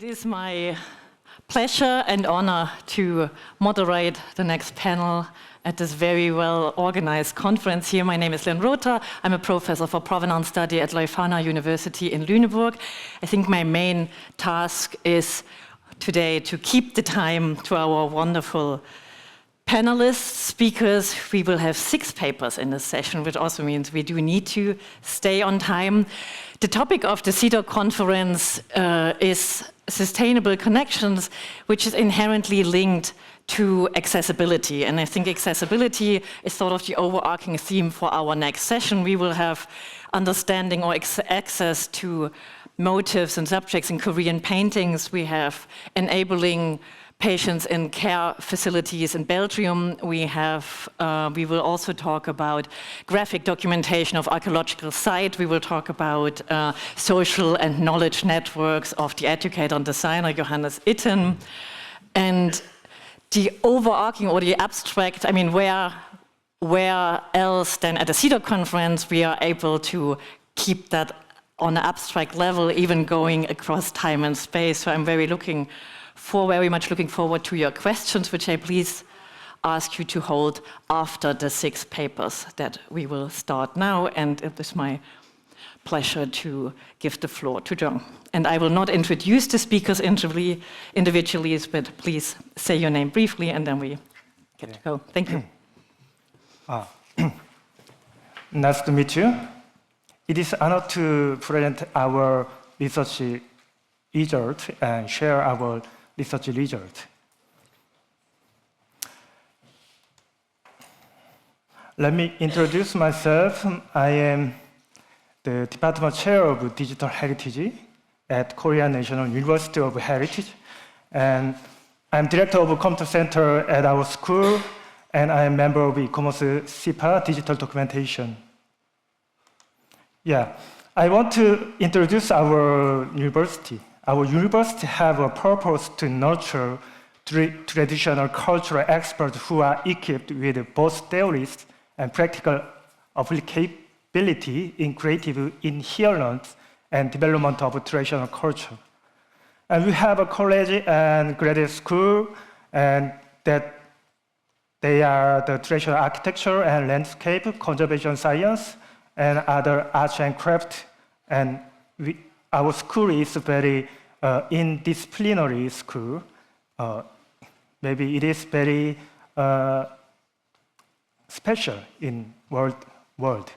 It is my pleasure and honor to moderate the next panel at this very well-organized conference here. My name is Lynn Rother. I'm a professor for provenance study at Leuphana University in Lüneburg. I think my main task is today to keep the time to our wonderful panelists, speakers. We will have 6 papers in this session, which also means we do need to stay on time. The topic of the CIDOC conference is sustainable connections, which is inherently linked to accessibility. And I think accessibility is sort of the overarching theme for our next session. We will have understanding or access to motifs and subjects in Korean paintings. We have enabling patients in care facilities in Belgium. We will also talk about graphic documentation of archaeological sites. We will talk about social and knowledge networks of the educator and designer Johannes Itten. And the overarching or the abstract, I mean, where else than at a CIDOC conference we are able to keep that on an abstract level, even going across time and space. So I'm very much looking forward to your questions, which I please ask you to hold after the 6 papers that we will start now. And it is my pleasure to give the floor to Jong. And I will not introduce the speakers individually, but please say your name briefly, and then we get to go. Thank you. Nice to meet you. It is an honor to present our research result and share our research result. Let me introduce myself. I am the Department Chair of Digital Heritage at Korean National University of Heritage, and I'm Director of Computer Center at our school, and I am member of ICOM SIPA Digital Documentation. Yeah, I want to introduce our university. Our university have a purpose to nurture traditional cultural experts who are equipped with both theories and practical applicability in creative inherence and development of traditional culture. And we have a college and graduate school, and that they are the traditional architecture and landscape, conservation science, and other arts and craft. And our school is very interdisciplinary school. Maybe it is very special in world.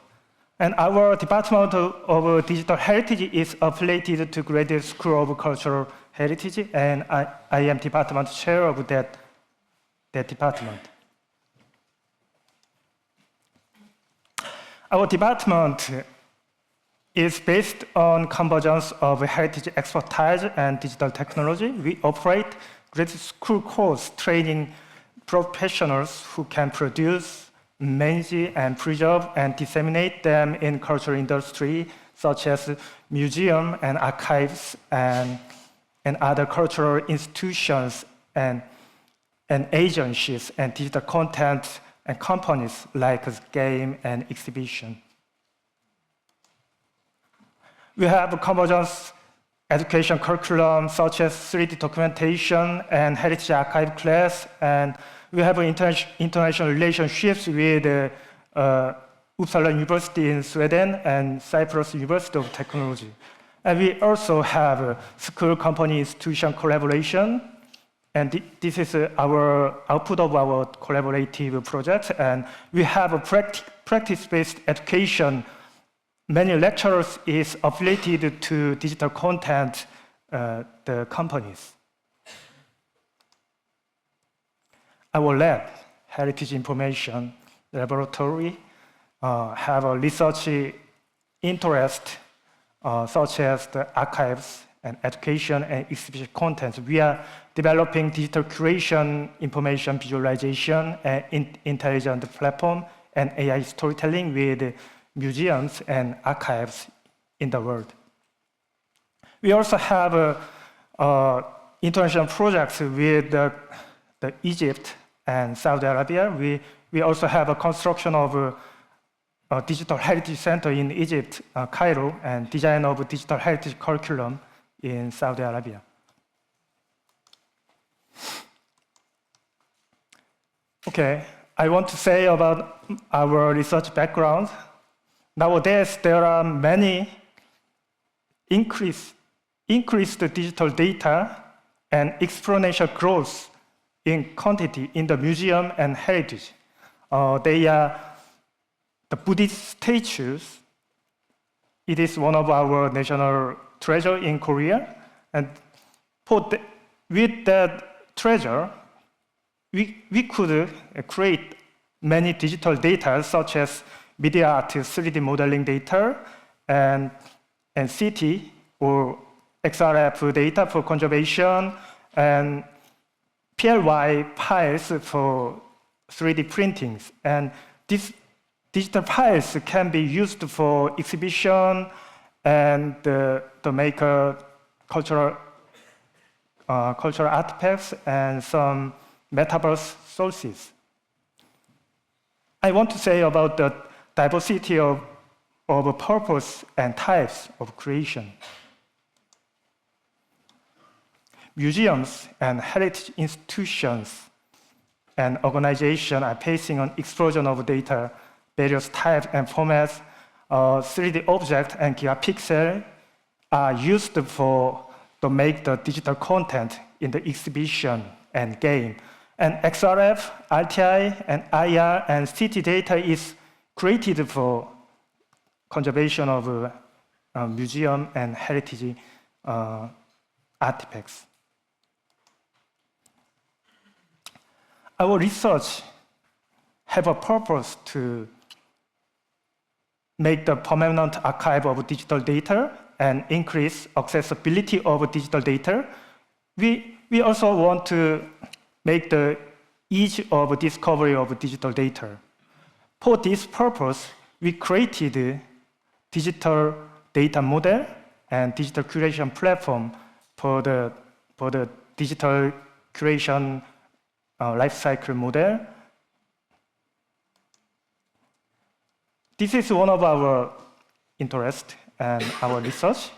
And our Department of Digital Heritage is affiliated to Graduate School of Cultural Heritage, and I am department chair of that department. Our department is based on convergence of heritage expertise and digital technology. We operate graduate school course training professionals who can produce, manage, and preserve and disseminate them in cultural industry, such as museum and archives and other cultural institutions and agencies and digital content and companies like game and exhibition. We have a convergence education curriculum such as 3D documentation and heritage archive class, and we have international relationships with Uppsala University in Sweden and Cyprus University of Technology. And we also have school company institution collaboration, and this is our output of our collaborative project, and we have a practice-based education. Many lecturers is affiliated to digital content, the companies. Our lab, Heritage Information Laboratory, have a research interest such as the archives and education and exhibition content. We are developing digital curation, information visualization, and intelligent platform and AI storytelling with museums and archives in the world. We also have international projects with the Egypt and Saudi Arabia. We also have a construction of a digital heritage center in Egypt, Cairo, and design of digital heritage curriculum in Saudi Arabia. Okay, I want to say about our research background. Nowadays, there are many increased digital data and exponential growth in quantity in the museum and heritage. They are the Buddhist statues. It is one of our national treasure in Korea. And with that treasure, we could create many digital data such as media art, 3D modeling data, and CT or XRF data for conservation, and PLY files for 3D printings. And these digital files can be used for exhibition and to make cultural artifacts and some metaverse sources. I want to say about the diversity of purpose and types of creation. Museums and heritage institutions and organizations are facing an explosion of data, various types and formats. 3D objects and gigapixel are used to make the digital content in the exhibition and game. And XRF, RTI, and IR and CT data is created for conservation of museum and heritage artifacts. Our research have a purpose to make the permanent archive of digital data and increase accessibility of digital data. We also want to make the ease of discovery of digital data. For this purpose, we created a digital data model and digital curation platform for the digital curation lifecycle model. This is one of our interests and our research.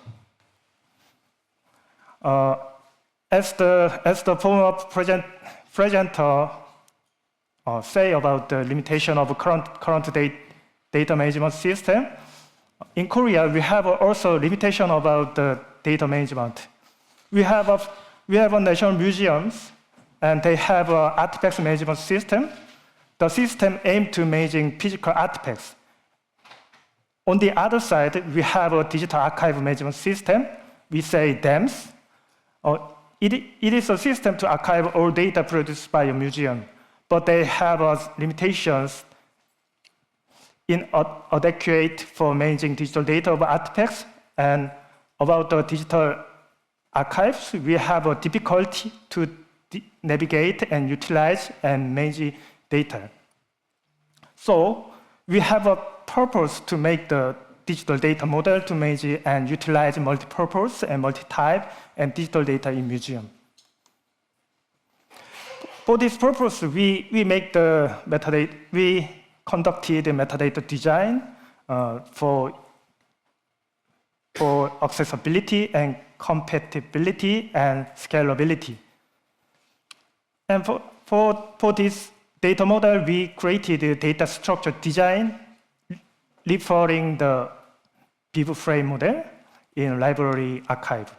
As the former presenter say about the limitation of current data management system, in Korea we have also limitation about the data management. We have a national museums, and they have an artifacts management system. The system aims to managing physical artifacts. On the other side, we have a digital archive management system. We say DAMS. It is a system to archive all data produced by a museum, but they have limitations inadequate for managing digital data of artifacts. And about the digital archives, we have a difficulty to navigate and utilize and manage data. So we have a purpose to make the digital data model to manage and utilize multi-purpose and multi-type and digital data in museum. For this purpose, we conducted the metadata design for accessibility and compatibility and scalability. And for this data model, we created a data structure design referring the view frame model in library archive.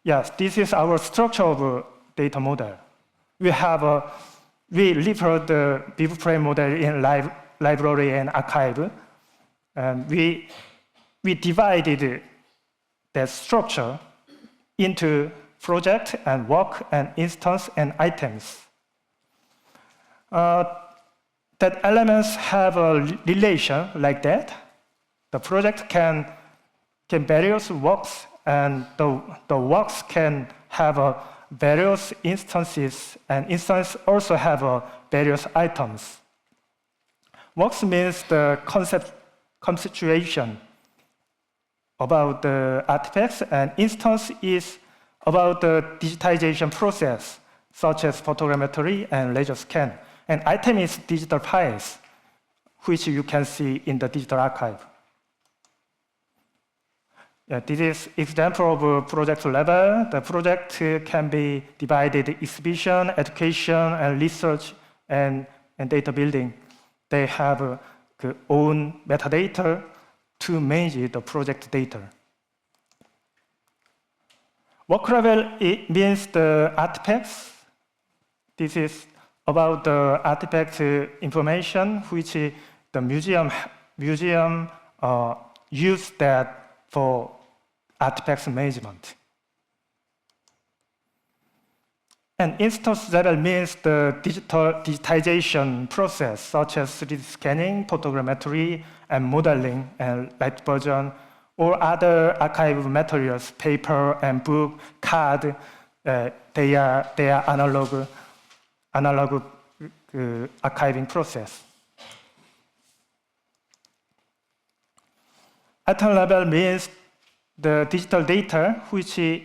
Yes, this is our structure of data model. We refer the view frame model in library and archive, and we divided the structure into project and work and instance and items. That elements have a relation like that. The project can various works, and the works can have various instances, and instances also have various items. Works means the conceptualization about the artifacts, and instance is about the digitization process, such as photogrammetry and laser scan. And item is digital files, which you can see in the digital archive. Yeah, this is example of a project level. The project can be divided exhibition, education, and research, and data building. They have their own metadata to manage the project data. Work level, it means the artifacts. This is about the artifact information which the museum use that for artifacts management. And instance level means the digitization process, such as 3D scanning, photogrammetry, and modeling, and light version, or other archive materials, paper and book, card. They are analog archiving process. Atom level means the digital data which is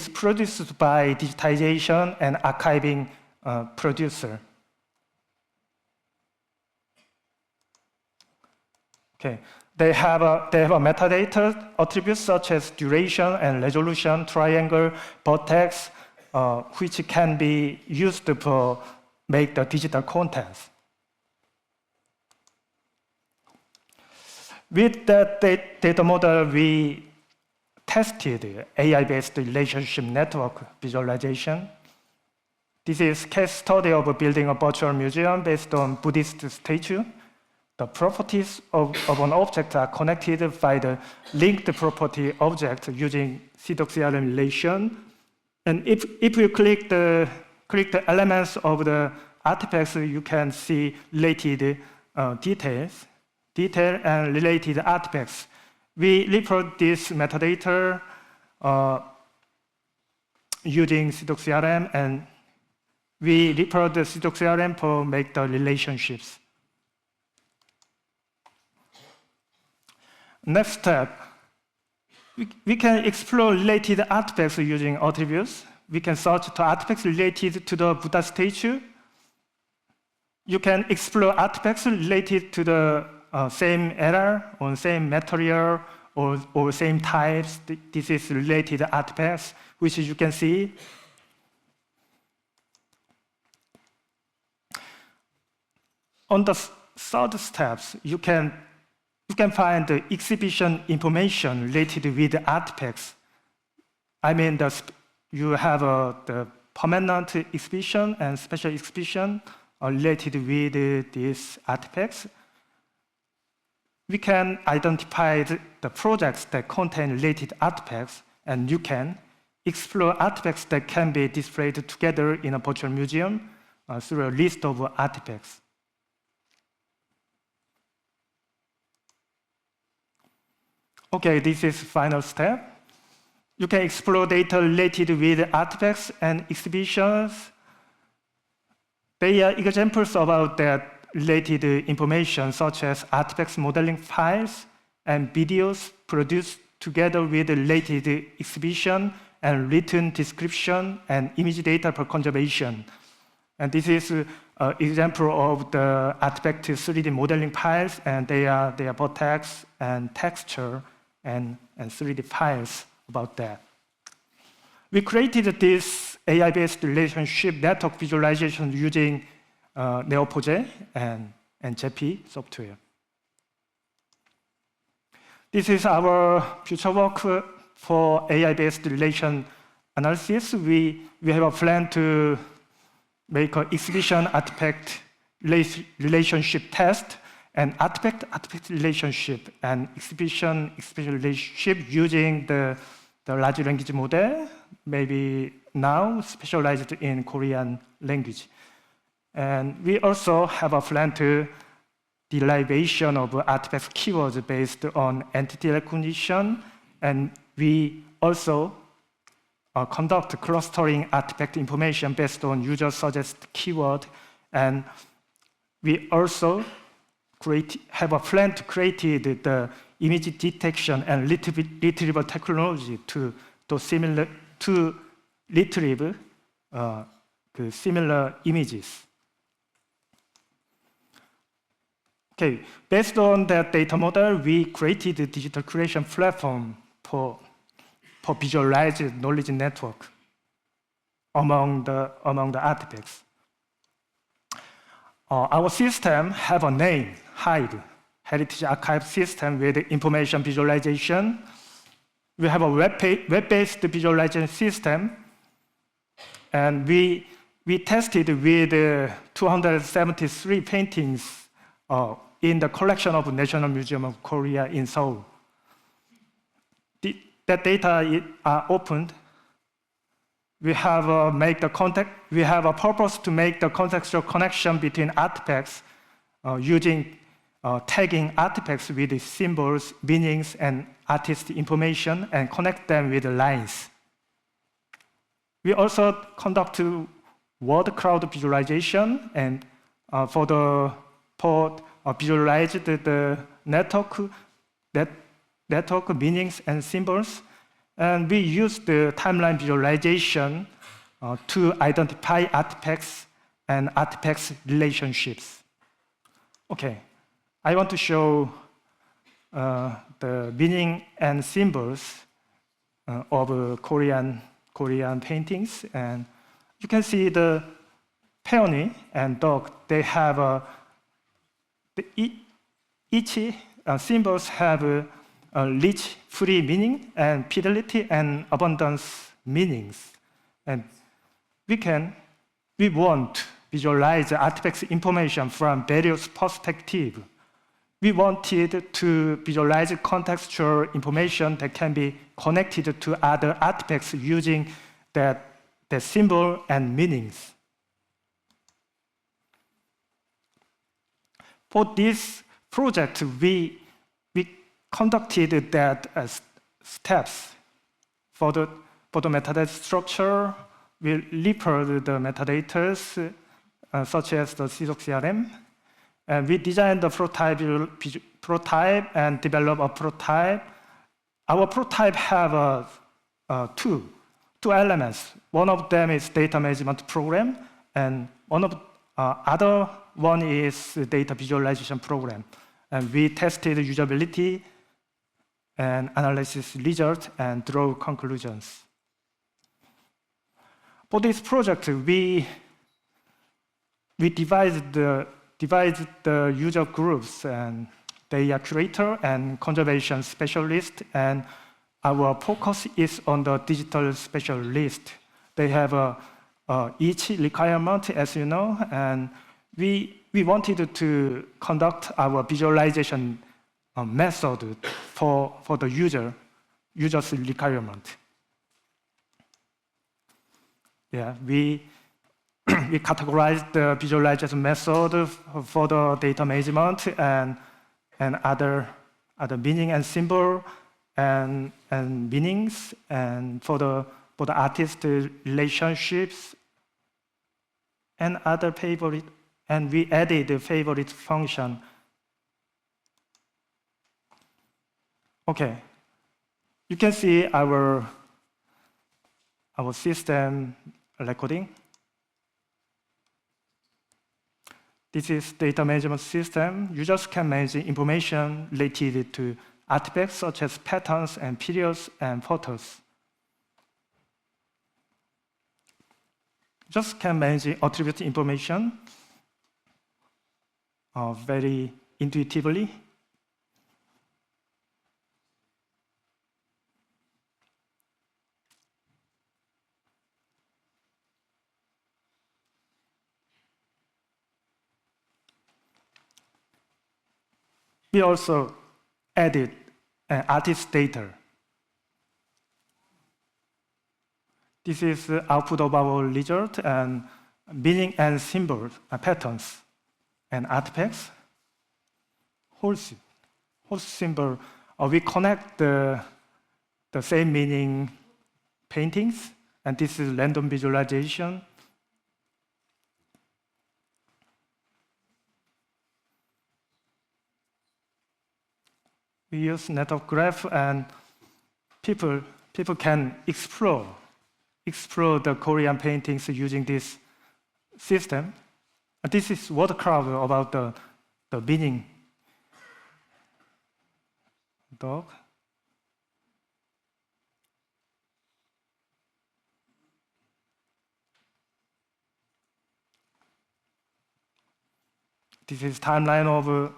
produced by digitization and archiving producer. Okay, they have a metadata attributes such as duration and resolution, triangle, vertex, which can be used to make the digital contents. With that data model, we tested AI-based relationship network visualization. This is case study of building a virtual museum based on Buddhist statue. The properties of an object are connected by the linked property object using CIDOC CRM relation. And if you click the elements of the artifacts, you can see related detail and related artifacts. We report this metadata using CIDOC CRM, and we report the CIDOC CRM to make the relationships. Next step, we can explore related artifacts using attributes. We can search the artifacts related to the Buddha statue. You can explore artifacts related to the same era or same material or same types. This is related artifacts, which you can see. On the third steps, you can find the exhibition information related with the artifacts. I mean, you have the permanent exhibition and special exhibition related with these artifacts. We can identify the projects that contain related artifacts, and you can explore artifacts that can be displayed together in a virtual museum through a list of artifacts. Okay, this is final step. You can explore data related with artifacts and exhibitions. They are examples about that related information, such as artifacts modeling files and videos produced together with related exhibition and written description and image data for conservation. And this is an example of the artifact 3D modeling files, and they are vertex and texture and 3D files about that. We created this AI-based relationship network visualization using Neo4j and JP software. This is our future work for AI-based relation analysis. We have a plan to make an exhibition artifact relationship test and artifact relationship and exhibition relationship using the large language model, maybe now specialized in Korean language. And we also have a plan to derivation of artifacts keywords based on entity recognition, and we also conduct clustering artifact information based on user suggested keyword, and we also have a plan to create the image detection and retrieval technology to retrieve similar images. Okay, based on that data model, we created a digital creation platform for visualized knowledge network among the artifacts. Our system have a name, HIDE, Heritage Archive System with information visualization. We have a web-based visualization system, and we tested with 273 paintings in the collection of National Museum of Korea in Seoul. That data are opened. We have a purpose to make the contextual connection between artifacts using tagging artifacts with symbols, meanings, and artist information, and connect them with lines. We also conduct word cloud visualization, and visualized the network meanings and symbols, and we use the timeline visualization to identify artifacts and artifacts relationships. Okay, I want to show the meaning and symbols of Korean paintings, and you can see the peony and dog. They have each symbols have a rich, free meaning, and fidelity and abundance meanings. And we want to visualize the artifacts information from various perspectives. We wanted to visualize contextual information that can be connected to other artifacts using the symbol and meanings. For this project, we conducted that steps. For the metadata structure, we referred the metadatas such as the CIDOC CRM, and we designed the prototype and developed a prototype. Our prototype have two elements. One of them is data management program, and other one is data visualization program. And we tested usability and analysis results and draw conclusions. For this project, we divided the user groups, and they are curator and conservation specialist, and our focus is on the digital specialist. They have each requirement, as you know, and we wanted to conduct our visualization method for the user's requirement. Yeah, we categorized the visualization method for the data management and other meaning and symbol and meanings, and for the artist relationships and other favorite, and we added the favorite function. Okay, you can see our system recording. This is data management system. Users can manage information related to artifacts such as patterns and periods and photos. Just can manage attribute information very intuitively. We also added artist data. This is the output of our result, and meaning and symbols, patterns, and artifacts. Whole symbol, we connect the same meaning paintings, and this is random visualization. We use network graph, and people can explore the Korean paintings using this system. And this is word cloud about the meaning dog. This is timeline of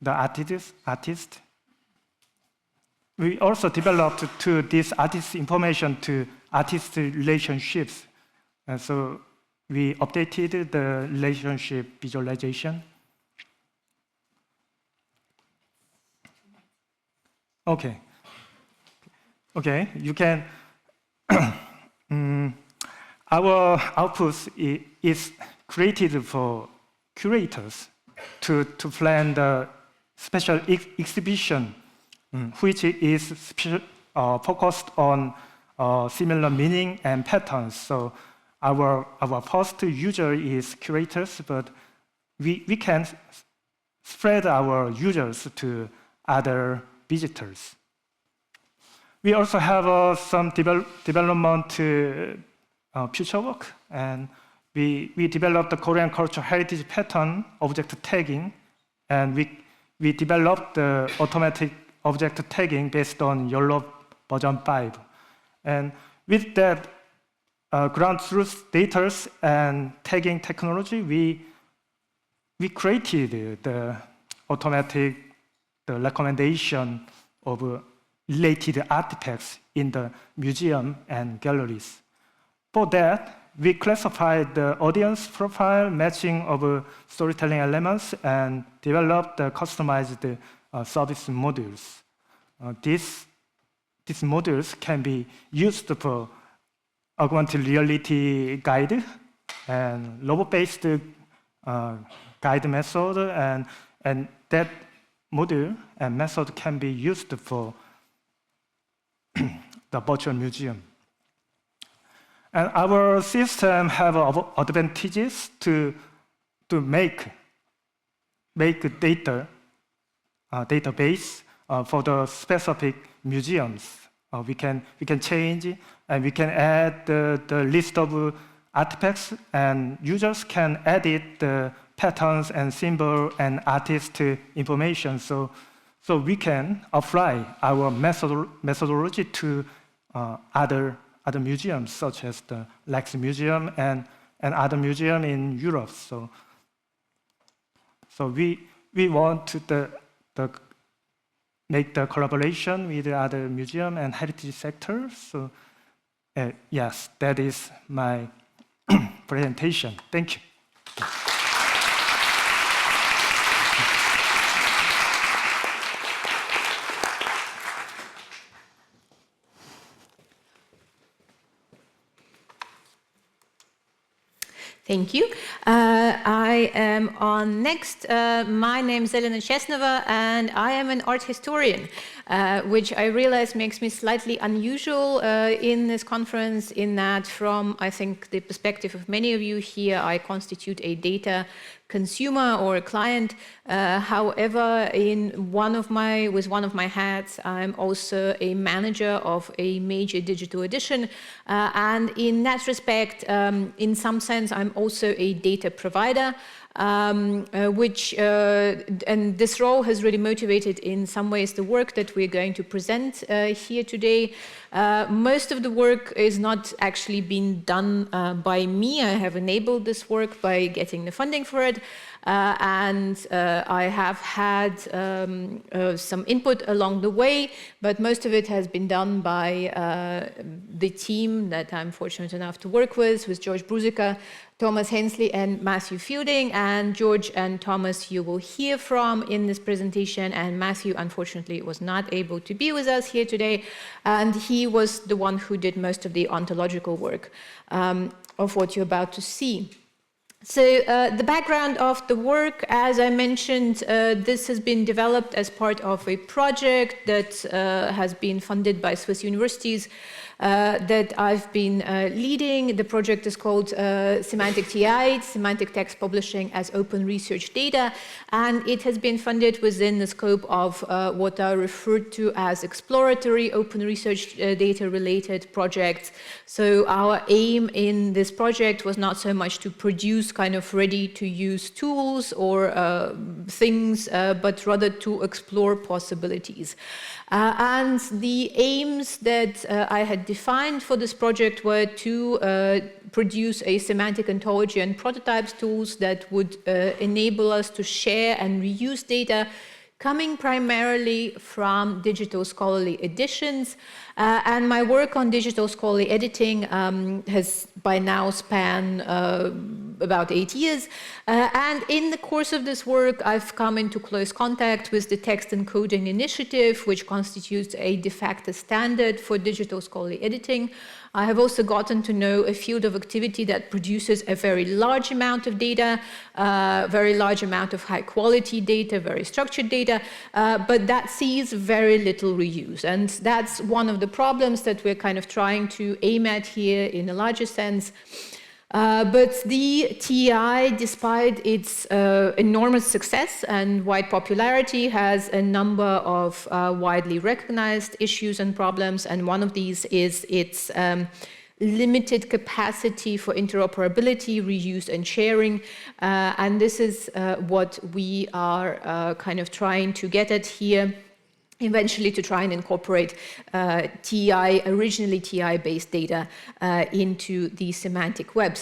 the artist. We also developed to this artist information to artist relationships. And so we updated the relationship visualization. Okay, you can, our output is created for curators to plan the special exhibition, which is focused on similar meaning and patterns. So our first user is curators, but we can spread our users to other visitors. We also have some development future work, and we developed the Korean cultural heritage pattern object tagging, and we developed the automatic object tagging based on YOLO version 5. And with that ground truth data and tagging technology, we created the automatic recommendation of related artifacts in the museum and galleries. For that, we classified the audience profile matching of storytelling elements and developed the customized service modules. These modules can be used for augmented reality guide and robot-based guide method, and that module and method can be used for the virtual museum. And our system have advantages to make database for the specific museums. We can change and we can add the list of artifacts, and users can edit the patterns and symbol and artist information. So we can apply our methodology to other museums, such as the Rijksmuseum and other museums in Europe. So we want to make the collaboration with the other museum and heritage sectors. So yes, that is my presentation. Thank you. Thank you. I am on next. My name is Elena Chestnova, and I am an art historian, which I realize makes me slightly unusual in this conference, in that from, I think, the perspective of many of you here, I constitute a data consumer or a client. However, with one of my hats, I'm also a manager of a major digital edition. And in that respect, in some sense, I'm also a data provider, and this role has really motivated in some ways the work that we're going to present here today. Most of the work is not actually being done by me. I have enabled this work by getting the funding for it. And I have had some input along the way, but most of it has been done by the team that I'm fortunate enough to work with George Brusica, Thomas Hensley, and Matthew Fielding. And George and Thomas you will hear from in this presentation, and Matthew unfortunately was not able to be with us here today, and he was the one who did most of the ontological work of what you're about to see. So the background of the work, as I mentioned, this has been developed as part of a project that has been funded by Swiss universities that I've been leading. The project is called Semantic TI, Semantic Text Publishing as Open Research Data, and it has been funded within the scope of what are referred to as exploratory open research data related projects. So our aim in this project was not so much to produce kind of ready to use tools or things, but rather to explore possibilities. And the aims that I had defined for this project were to produce a semantic ontology and prototypes tools that would enable us to share and reuse data coming primarily from digital scholarly editions. And my work on digital scholarly editing has by now spanned about 8 years. And in the course of this work, I've come into close contact with the Text Encoding Initiative, which constitutes a de facto standard for digital scholarly editing. I have also gotten to know a field of activity that produces a very large amount of data, very large amount of high quality data, very structured data, but that sees very little reuse. And that's one of the problems that we're kind of trying to aim at here in a larger sense. But the TI, despite its enormous success and wide popularity, has a number of widely recognized issues and problems, and one of these is its limited capacity for interoperability, reuse, and sharing. And this is what we are kind of trying to get at here, eventually to try and incorporate originally TI-based data into the semantic web.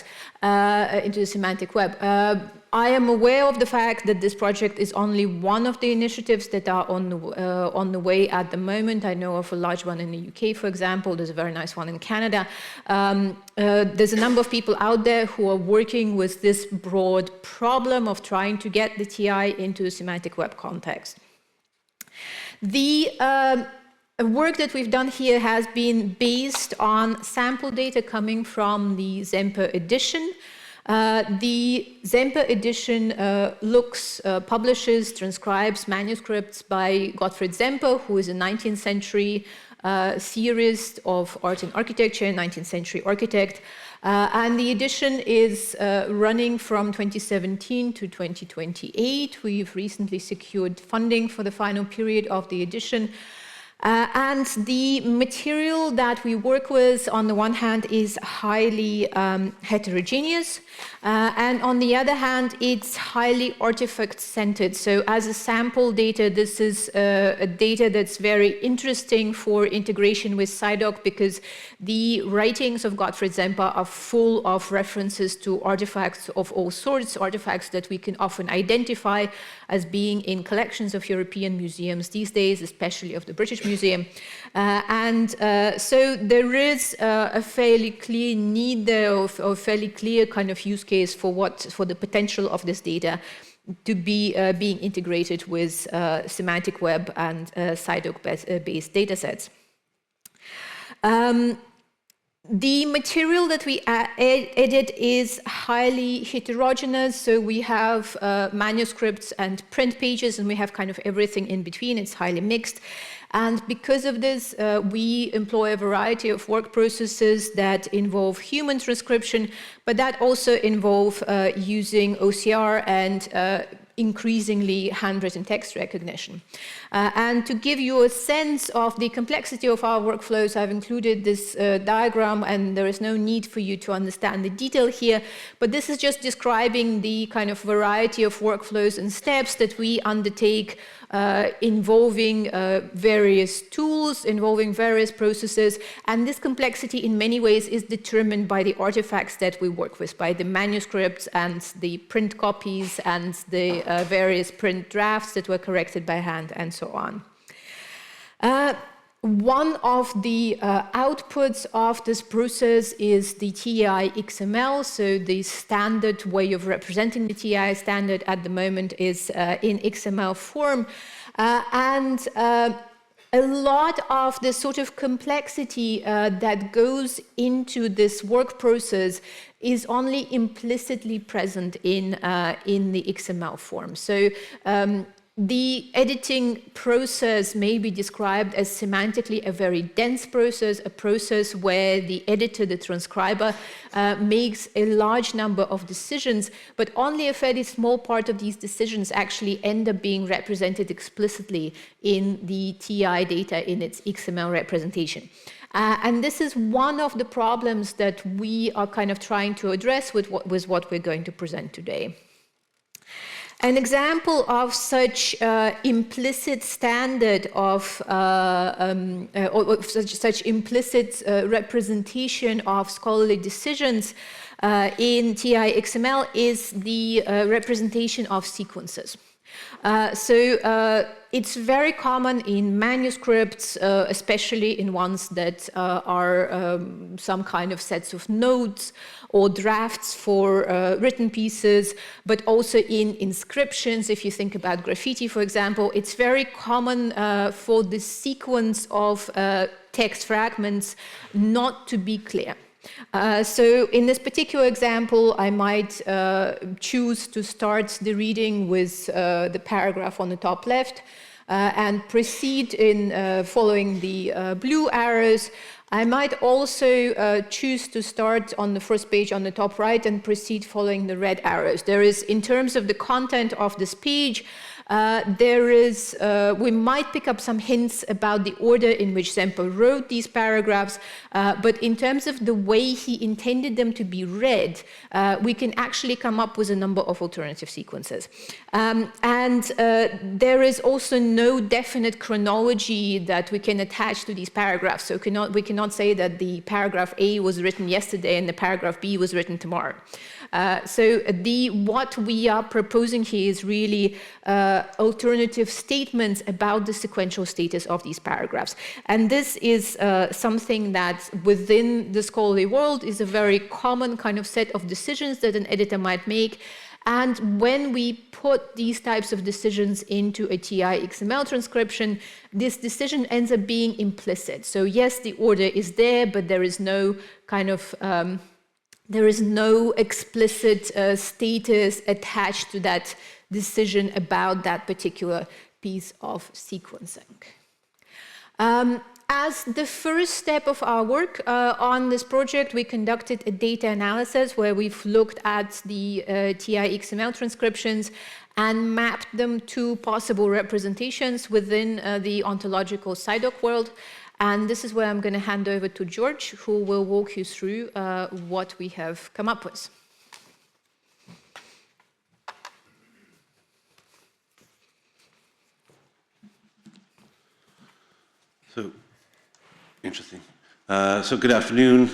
I am aware of the fact that this project is only one of the initiatives that are on the way at the moment. I know of a large one in the UK, for example. There's a very nice one in Canada. There's a number of people out there who are working with this broad problem of trying to get the TI into the semantic web context. The work that we've done here has been based on sample data coming from the Zemper edition. The Zemper edition publishes, transcribes manuscripts by Gottfried Zemper, who is a 19th century theorist of art and architecture, 19th century architect. And the edition is running from 2017 to 2028. We've recently secured funding for the final period of the edition. And the material that we work with, on the one hand, is highly heterogeneous, and on the other hand, it's highly artifact-centered. So as a sample data, this is a data that's very interesting for integration with CIDOC, because the writings of Gottfried Zemper are full of references to artifacts of all sorts, artifacts that we can often identify as being in collections of European museums these days, especially of the British Museum. So there is a fairly clear need there, or a fairly clear kind of use case for the potential of this data to be being integrated with semantic web and CIDOC-based data sets. The material that we edit is highly heterogeneous, so we have manuscripts and print pages, and we have kind of everything in between. It's highly mixed. And because of this, we employ a variety of work processes that involve human transcription, but that also involve using OCR and increasingly handwritten text recognition. And to give you a sense of the complexity of our workflows, I've included this diagram, and there is no need for you to understand the detail here, but this is just describing the kind of variety of workflows and steps that we undertake involving various tools, involving various processes, and this complexity in many ways is determined by the artifacts that we work with, by the manuscripts and the print copies and the various print drafts that were corrected by hand and so on. One of the outputs of this process is the TI XML, so the standard way of representing the TI standard at the moment is in XML form. A lot of the sort of complexity that goes into this work process is only implicitly present in the XML form. So The editing process may be described as semantically a very dense process, a process where the editor, the transcriber, makes a large number of decisions, but only a fairly small part of these decisions actually end up being represented explicitly in the TI data in its XML representation. And this is one of the problems that we are kind of trying to address with what we're going to present today. An example of such implicit standard of, or such implicit representation of scholarly decisions in TI XML is the representation of sequences. It's very common in manuscripts, especially in ones that are some kind of sets of notes or drafts for written pieces, but also in inscriptions. If you think about graffiti, for example, it's very common for the sequence of text fragments not to be clear. So in this particular example, I might choose to start the reading with the paragraph on the top left and proceed in following the blue arrows. I might also choose to start on the first page on the top right and proceed following the red arrows. There is, in terms of the content of this page, we might pick up some hints about the order in which Semper wrote these paragraphs, but in terms of the way he intended them to be read, we can actually come up with a number of alternative sequences. There is also no definite chronology that we can attach to these paragraphs, so we cannot say that the paragraph A was written yesterday and the paragraph B was written tomorrow. What we are proposing here is really alternative statements about the sequential status of these paragraphs. And this is something that within the scholarly world is a very common kind of set of decisions that an editor might make. And when we put these types of decisions into a TI XML transcription, this decision ends up being implicit. So yes, the order is there, but there is no kind of there is no explicit status attached to that decision about that particular piece of sequencing. As the first step of our work on this project, we conducted a data analysis where we've looked at the TI XML transcriptions and mapped them to possible representations within the ontological CIDOC world. And this is where I'm going to hand over to George, who will walk you through what we have come up with. So, interesting. So good afternoon.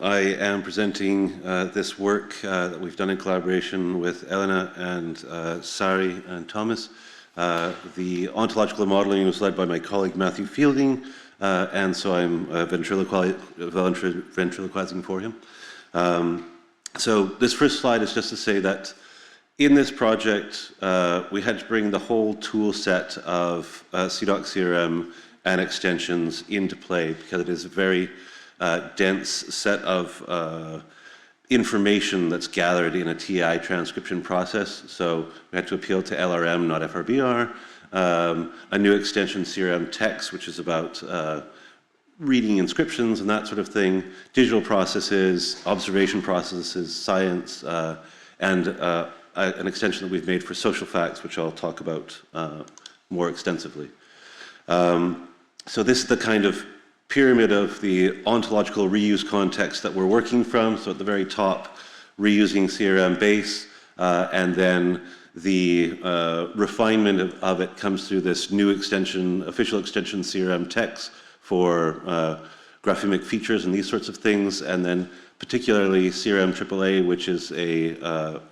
I am presenting this work that we've done in collaboration with Elena and Sari and Thomas. The ontological modeling was led by my colleague Matthew Fielding, and so I'm ventriloquizing for him. So this first slide is just to say that in this project, we had to bring the whole tool set of CIDOC CRM and extensions into play because it is a very dense set of information that's gathered in a TI transcription process. So we had to appeal to LRM, not FRBR. A new extension, CRM Text, which is about reading inscriptions and that sort of thing, digital processes, observation processes, science, and an extension that we've made for social facts, which I'll talk about more extensively. So this is the kind of pyramid of the ontological reuse context that we're working from. So at the very top, reusing CRM base, and then the refinement of it comes through this new extension, official extension CRM text for graphemic features and these sorts of things, and then particularly CRM AAA, which is a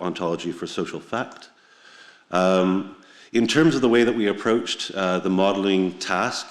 ontology for social fact. In terms of the way that we approached the modeling task,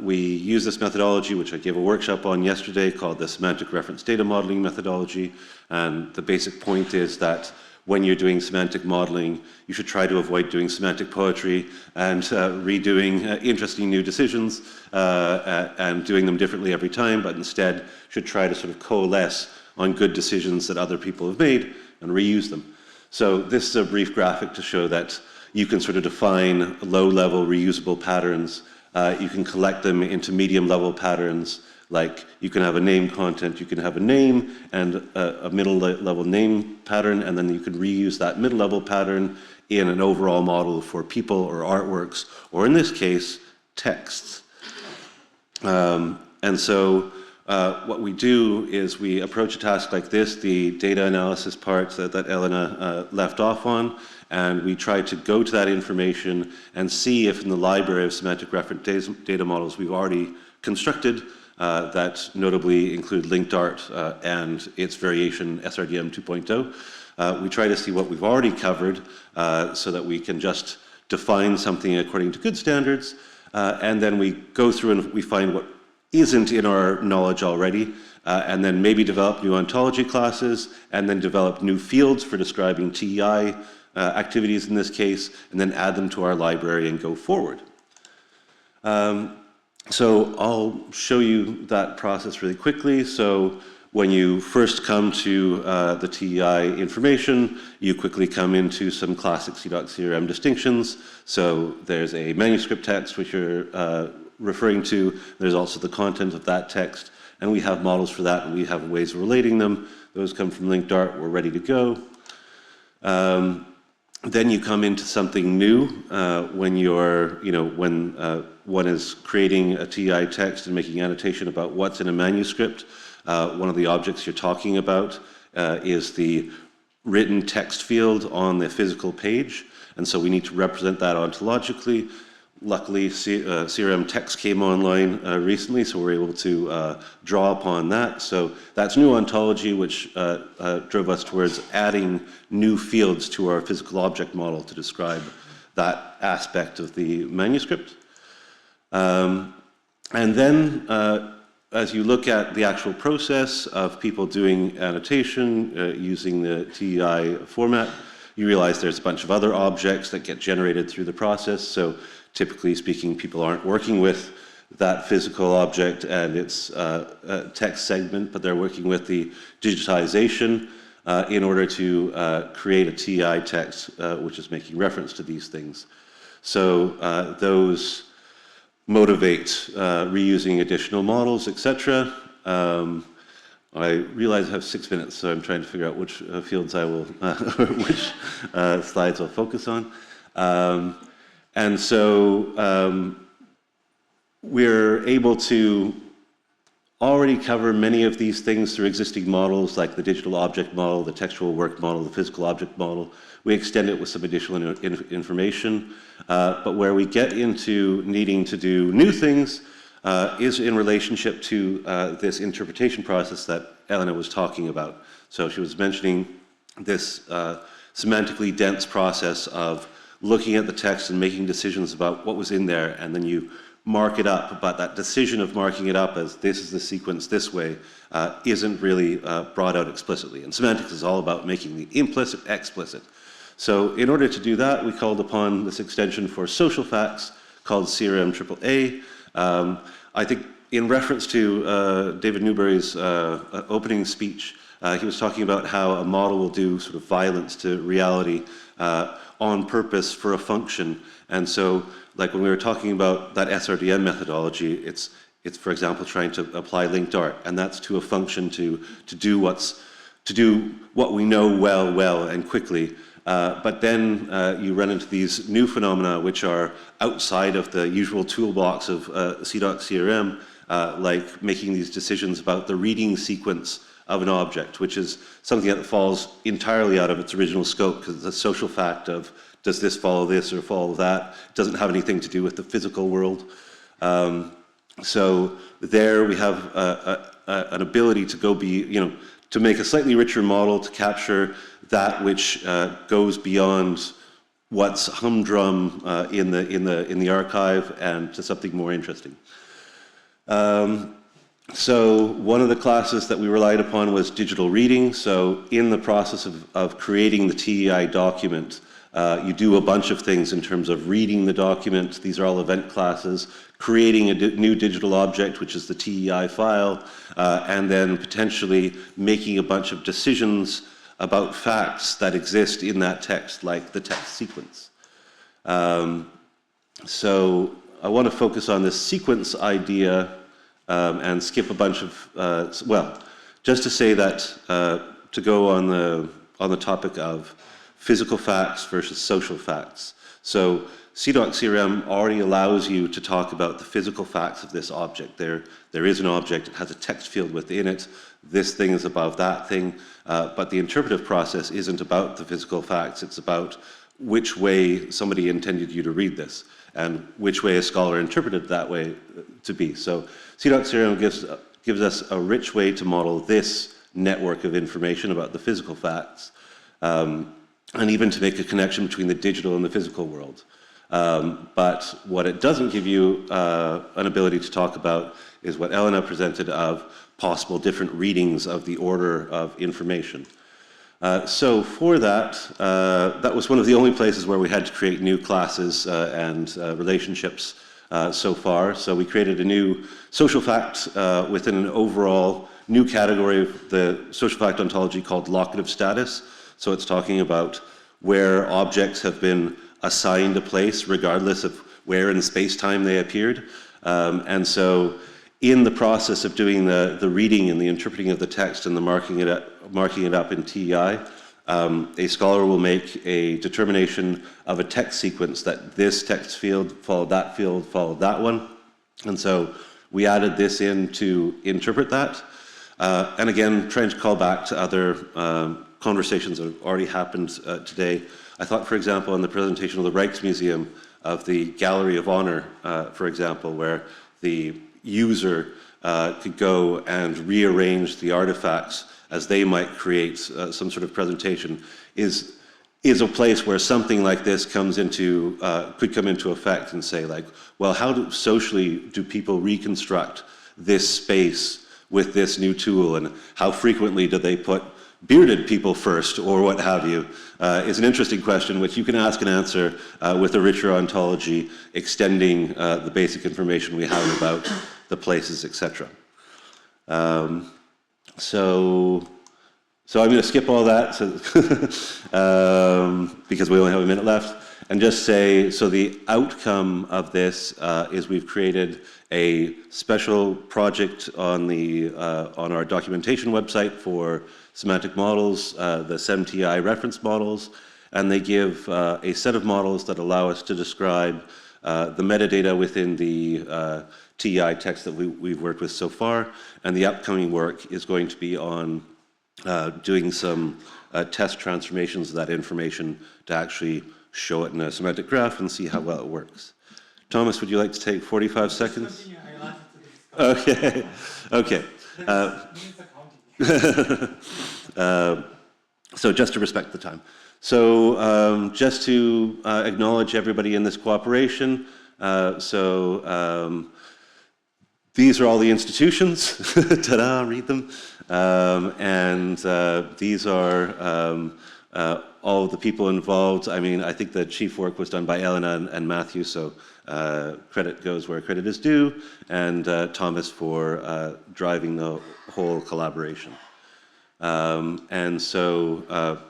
we use this methodology, which I gave a workshop on yesterday, called the semantic reference data modeling methodology. And the basic point is that when you're doing semantic modeling, you should try to avoid doing semantic poetry and redoing interesting new decisions and doing them differently every time, but instead should try to sort of coalesce on good decisions that other people have made and reuse them. So this is a brief graphic to show that you can sort of define low-level reusable patterns. You can collect them into medium-level patterns, like you can have a name content, you can have a name and a middle-level name pattern, and then you can reuse that middle-level pattern in an overall model for people or artworks, or in this case, texts. And so what we do is we approach a task like this, the data analysis part that Elena left off on, and we try to go to that information and see if in the library of semantic reference data models we've already constructed that notably include linked art and its variation SRDM 2.0. We try to see what we've already covered so that we can just define something according to good standards, and then we go through and we find what isn't in our knowledge already, and then maybe develop new ontology classes, and then develop new fields for describing TEI activities in this case, and then add them to our library and go forward. So I'll show you that process really quickly. So when you first come to the TEI information, you quickly come into some classic CIDOC CRM distinctions. So there's a manuscript text, which you're referring to. There's also the content of that text, and we have models for that, and we have ways of relating them. Those come from linked art. We're ready to go. Then you come into something new when you're, when one is creating a TEI text and making annotation about what's in a manuscript. One of the objects you're talking about is the written text field on the physical page, and so we need to represent that ontologically. Luckily, CRM text came online recently, so we're able to draw upon that. So that's new ontology, which drove us towards adding new fields to our physical object model to describe that aspect of the manuscript. And then, as you look at the actual process of people doing annotation using the TEI format, you realize there's a bunch of other objects that get generated through the process. So typically speaking, people aren't working with that physical object and its text segment, but they're working with the digitization in order to create a TEI text, which is making reference to these things. So those motivate reusing additional models, etc. I realize I have 6 minutes, so I'm trying to figure out which fields I will, which slides I'll focus on. And so we're able to already cover many of these things through existing models, like the digital object model, the textual work model, the physical object model. We extend it with some additional information. But where we get into needing to do new things is in relationship to this interpretation process that Elena was talking about. So she was mentioning this semantically dense process of looking at the text and making decisions about what was in there, and then you mark it up, but that decision of marking it up as this is the sequence this way isn't really brought out explicitly. And semantics is all about making the implicit explicit. So in order to do that, we called upon this extension for social facts called CRM AAA. I think in reference to David Newberry's opening speech, he was talking about how a model will do sort of violence to reality on purpose for a function. And so, like when we were talking about that SRDM methodology, it's for example trying to apply linked art, and that's to a function to do what we know well and quickly. But then you run into these new phenomena which are outside of the usual toolbox of CIDOC CRM, like making these decisions about the reading sequence of an object, which is something that falls entirely out of its original scope, because it's a social fact of, does this follow this or follow that? It doesn't have anything to do with the physical world. So there we have an ability to go to make a slightly richer model to capture that which goes beyond what's humdrum in the archive and to something more interesting. So one of the classes that we relied upon was digital reading. So in the process of creating the TEI document, you do a bunch of things in terms of reading the document. These are all event classes, creating a new digital object, which is the TEI file, and then potentially making a bunch of decisions about facts that exist in that text, like the text sequence. So I want to focus on this sequence idea and skip a bunch of, well, just to say that, to go on the topic of physical facts versus social facts. So CIDOC CRM already allows you to talk about the physical facts of this object. There is an object, it has a text field within it, this thing is above that thing, but the interpretive process isn't about the physical facts, it's about which way somebody intended you to read this, and which way a scholar interpreted that way to be. So CIDOC CRM gives us a rich way to model this network of information about the physical facts, and even to make a connection between the digital and the physical world. But what it doesn't give you an ability to talk about is what Elena presented of possible different readings of the order of information. So for that, that was one of the only places where we had to create new classes and relationships so far. So we created a new social fact within an overall new category of the social fact ontology called locative status. So it's talking about where objects have been assigned a place regardless of where in space-time they appeared. And so in the process of doing the reading and the interpreting of the text and the marking it up in TEI, a scholar will make a determination of a text sequence that this text field followed that one. And so we added this in to interpret that. And again, trying to call back to other conversations that have already happened today. I thought, for example, in the presentation of the Rijksmuseum of the Gallery of Honor, for example, where the user could go and rearrange the artifacts as they might create some sort of presentation, is a place where something like this comes into, could come into effect and say, like, well, how socially do people reconstruct this space with this new tool, and how frequently do they put bearded people first, or what have you, is an interesting question which you can ask and answer with a richer ontology, extending the basic information we have about the places, etc. So I'm going to skip all that because we only have a minute left, and just say, so the outcome of this is we've created a special project on our documentation website for semantic models, the SEMTI reference models, and they give a set of models that allow us to describe the metadata within the TEI text that we've worked with so far, and the upcoming work is going to be on doing some test transformations of that information to actually show it in a semantic graph and see how well it works. Thomas, would you like to take 45 seconds? Okay, okay. So just to respect the time. So just to acknowledge everybody in this cooperation. These are all the institutions. Ta-da, read them. And these are all of the people involved. I mean, I think the chief work was done by Elena and Matthew, so credit goes where credit is due, and Thomas for driving the whole collaboration. And so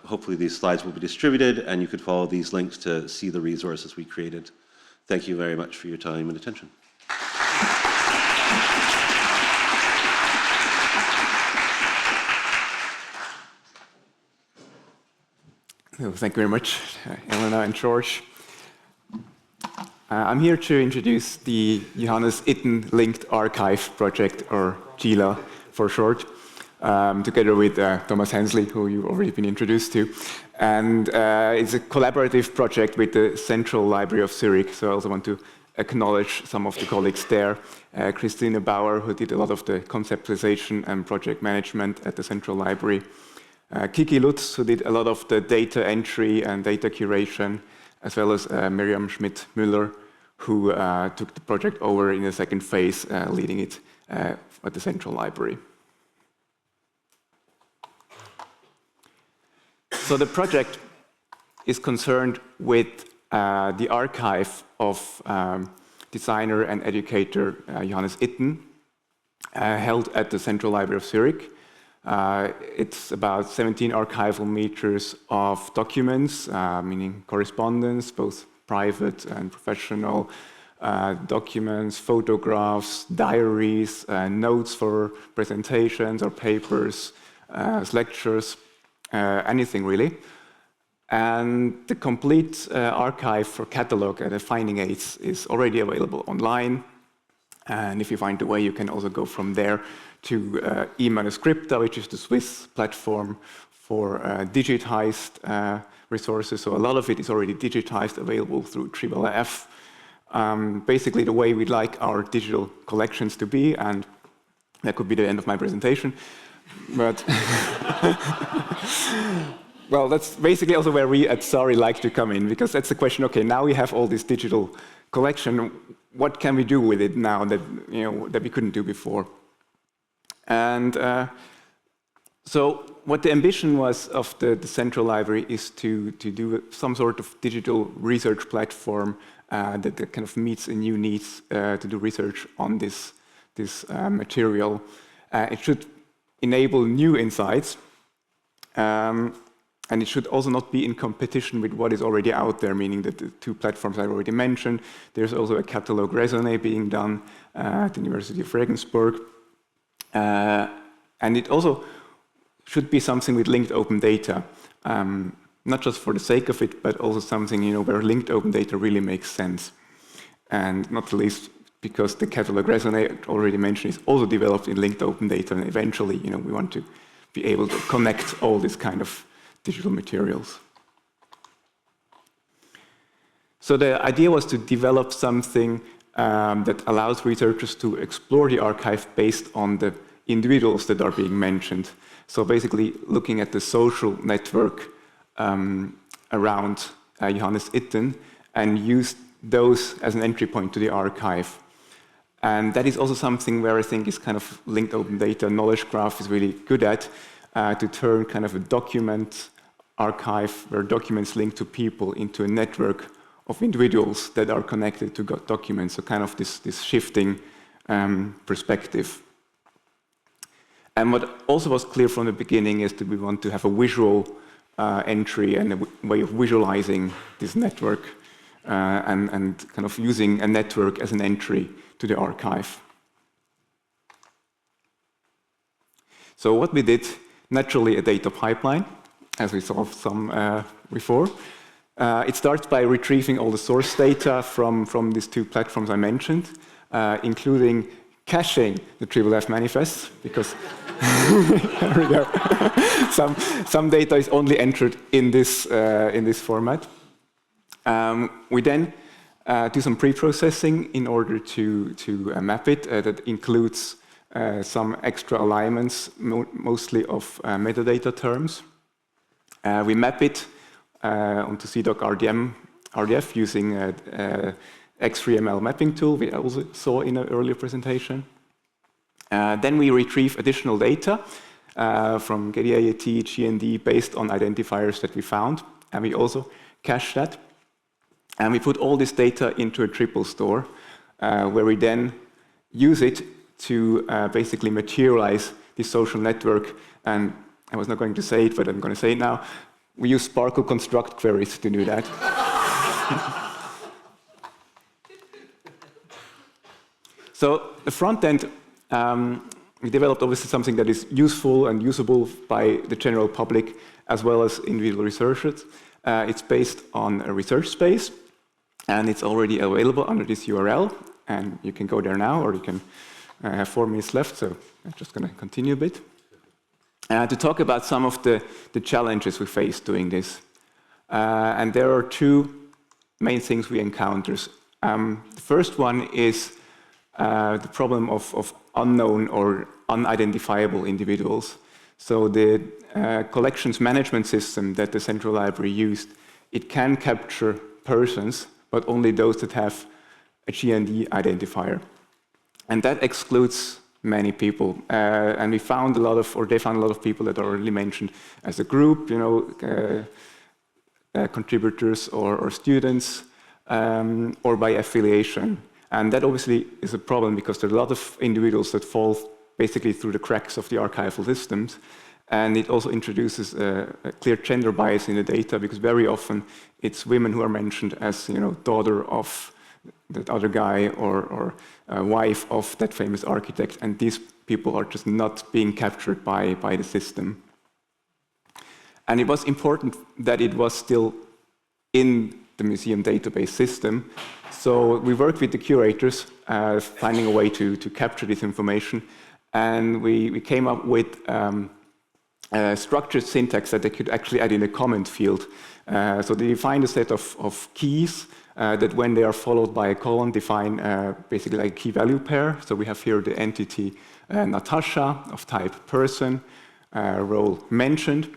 hopefully these slides will be distributed, and you could follow these links to see the resources we created. Thank you very much for your time and attention. So thank you very much, Elena and George. I'm here to introduce the Johannes Itten Linked Archive project, or GILA for short, together with Thomas Hensley, who you've already been introduced to. And it's a collaborative project with the Central Library of Zurich, so I also want to acknowledge some of the colleagues there. Christine Bauer, who did a lot of the conceptualization and project management at the Central Library. Kiki Lutz, who did a lot of the data entry and data curation, as well as Miriam Schmidt-Müller, who took the project over in the second phase, leading it at the Central Library. So the project is concerned with the archive of designer and educator Johannes Itten, held at the Central Library of Zurich. It's about 17 archival meters of documents, meaning correspondence, both private and professional documents, photographs, diaries, notes for presentations or papers, lectures, anything really. And the complete archive for catalog and finding aids is already available online. And if you find a way, you can also go from there to eManuscripta, which is the Swiss platform for digitized resources. So a lot of it is already digitized, available through IIIF. Basically the way we'd like our digital collections to be, and that could be the end of my presentation. But well, that's basically also where we at SARI like to come in, because that's the question, okay, now we have all this digital collection, what can we do with it now that, that we couldn't do before? And so what the ambition was of the central library is to do some sort of digital research platform that kind of meets a new needs to do research on this material. It should enable new insights, and it should also not be in competition with what is already out there, meaning that the two platforms I already mentioned. There's also a catalog raisonné being done at the University of Regensburg. And it also should be something with linked open data, not just for the sake of it, but also something where linked open data really makes sense. And not the least because the catalog raisonné already mentioned is also developed in linked open data, and eventually we want to be able to connect all this kind of digital materials. So the idea was to develop something that allows researchers to explore the archive based on the individuals that are being mentioned. So basically looking at the social network around Johannes Itten and use those as an entry point to the archive. And that is also something where I think is kind of linked open data knowledge graph is really good at, to turn kind of a document archive where documents link to people into a network of individuals that are connected to documents, so kind of this shifting perspective. And what also was clear from the beginning is that we want to have a visual entry and a way of visualizing this network and kind of using a network as an entry to the archive. So what we did, naturally a data pipeline, as we saw some before. It starts by retrieving all the source data from these two platforms I mentioned, including caching the IIIF manifests, because there we go. some data is only entered in this format. We then do some pre-processing in order to map it. That includes some extra alignments, mostly of metadata terms. We map it onto CIDOC RDF using X3ML mapping tool we also saw in an earlier presentation. Then we retrieve additional data from GDIAT, GND based on identifiers that we found, and we also cache that. And we put all this data into a triple store, where we then use it to basically materialize this social network. And I was not going to say it, but I'm going to say it now. We use Sparkle construct queries to do that. So the front end, we developed obviously something that is useful and usable by the general public as well as individual researchers. It's based on a research space, and it's already available under this URL. And you can go there now, or you can have 4 minutes left, so I'm just going to continue a bit. To talk about some of the challenges we face doing this. And there are two main things we encounter. The first one is the problem of unknown or unidentifiable individuals. So the collections management system that the Central Library used, it can capture persons, but only those that have a GND identifier. And that excludes many people. And we found a lot of, or they found a lot of people that are already mentioned as a group, contributors or students, or by affiliation. And that obviously is a problem because there are a lot of individuals that fall basically through the cracks of the archival systems. And it also introduces a clear gender bias in the data, because very often it's women who are mentioned as, daughter of that other guy or wife of that famous architect, and these people are just not being captured by the system. And it was important that it was still in the museum database system. So we worked with the curators, finding a way to capture this information, and we came up with a structured syntax that they could actually add in a comment field. So they defined a set of keys that, when they are followed by a colon, define basically like a key value pair. So we have here the entity Natasha of type person, role mentioned.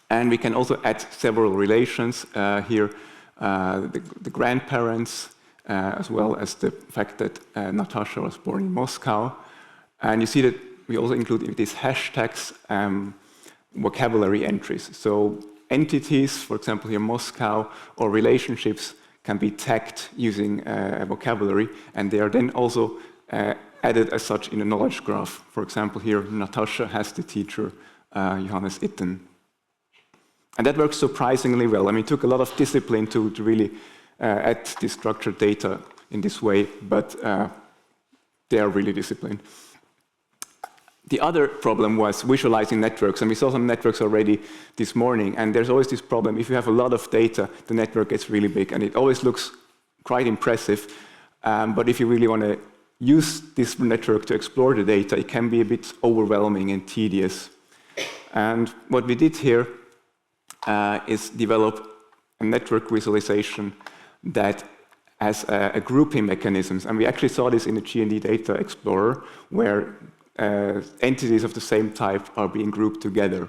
And we can also add several relations here, the grandparents, as well as the fact that Natasha was born in Moscow. And you see that we also include these hashtags, vocabulary entries. So entities, for example here Moscow, or relationships can be tagged using a vocabulary, and they are then also added as such in a knowledge graph. For example here, Natasha has the teacher Johannes Itten. And that works surprisingly well. I mean, it took a lot of discipline to really add this structured data in this way, but they are really disciplined. The other problem was visualizing networks, and we saw some networks already this morning, and there's always this problem. If you have a lot of data, the network gets really big, and it always looks quite impressive, but if you really want to use this network to explore the data, it can be a bit overwhelming and tedious. And what we did here is develop a network visualization that has a grouping mechanisms, and we actually saw this in the G&D Data Explorer, where entities of the same type are being grouped together.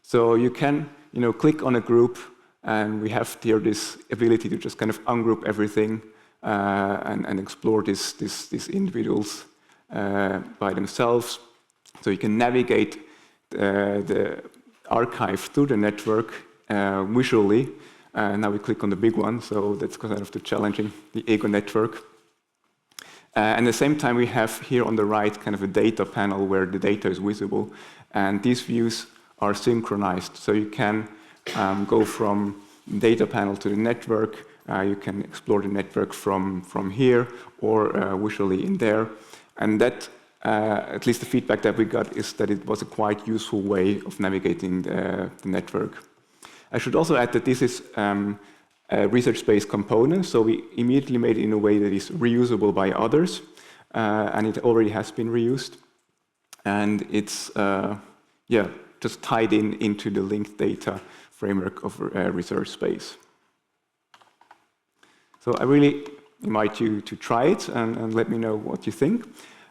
So you can, click on a group, and we have here this ability to just kind of ungroup everything and explore these individuals by themselves. So you can navigate the archive through the network visually. Now we click on the big one, so that's kind of the challenging, the ego network. And at the same time, we have here on the right kind of a data panel where the data is visible, and these views are synchronized. So you can go from data panel to the network. You can explore the network from here or visually in there. And that, at least the feedback that we got, is that it was a quite useful way of navigating the network. I should also add that this is a research-based component, so we immediately made it in a way that is reusable by others, and it already has been reused. And it's just tied into the linked data framework of research space. So I really invite you to try it and let me know what you think.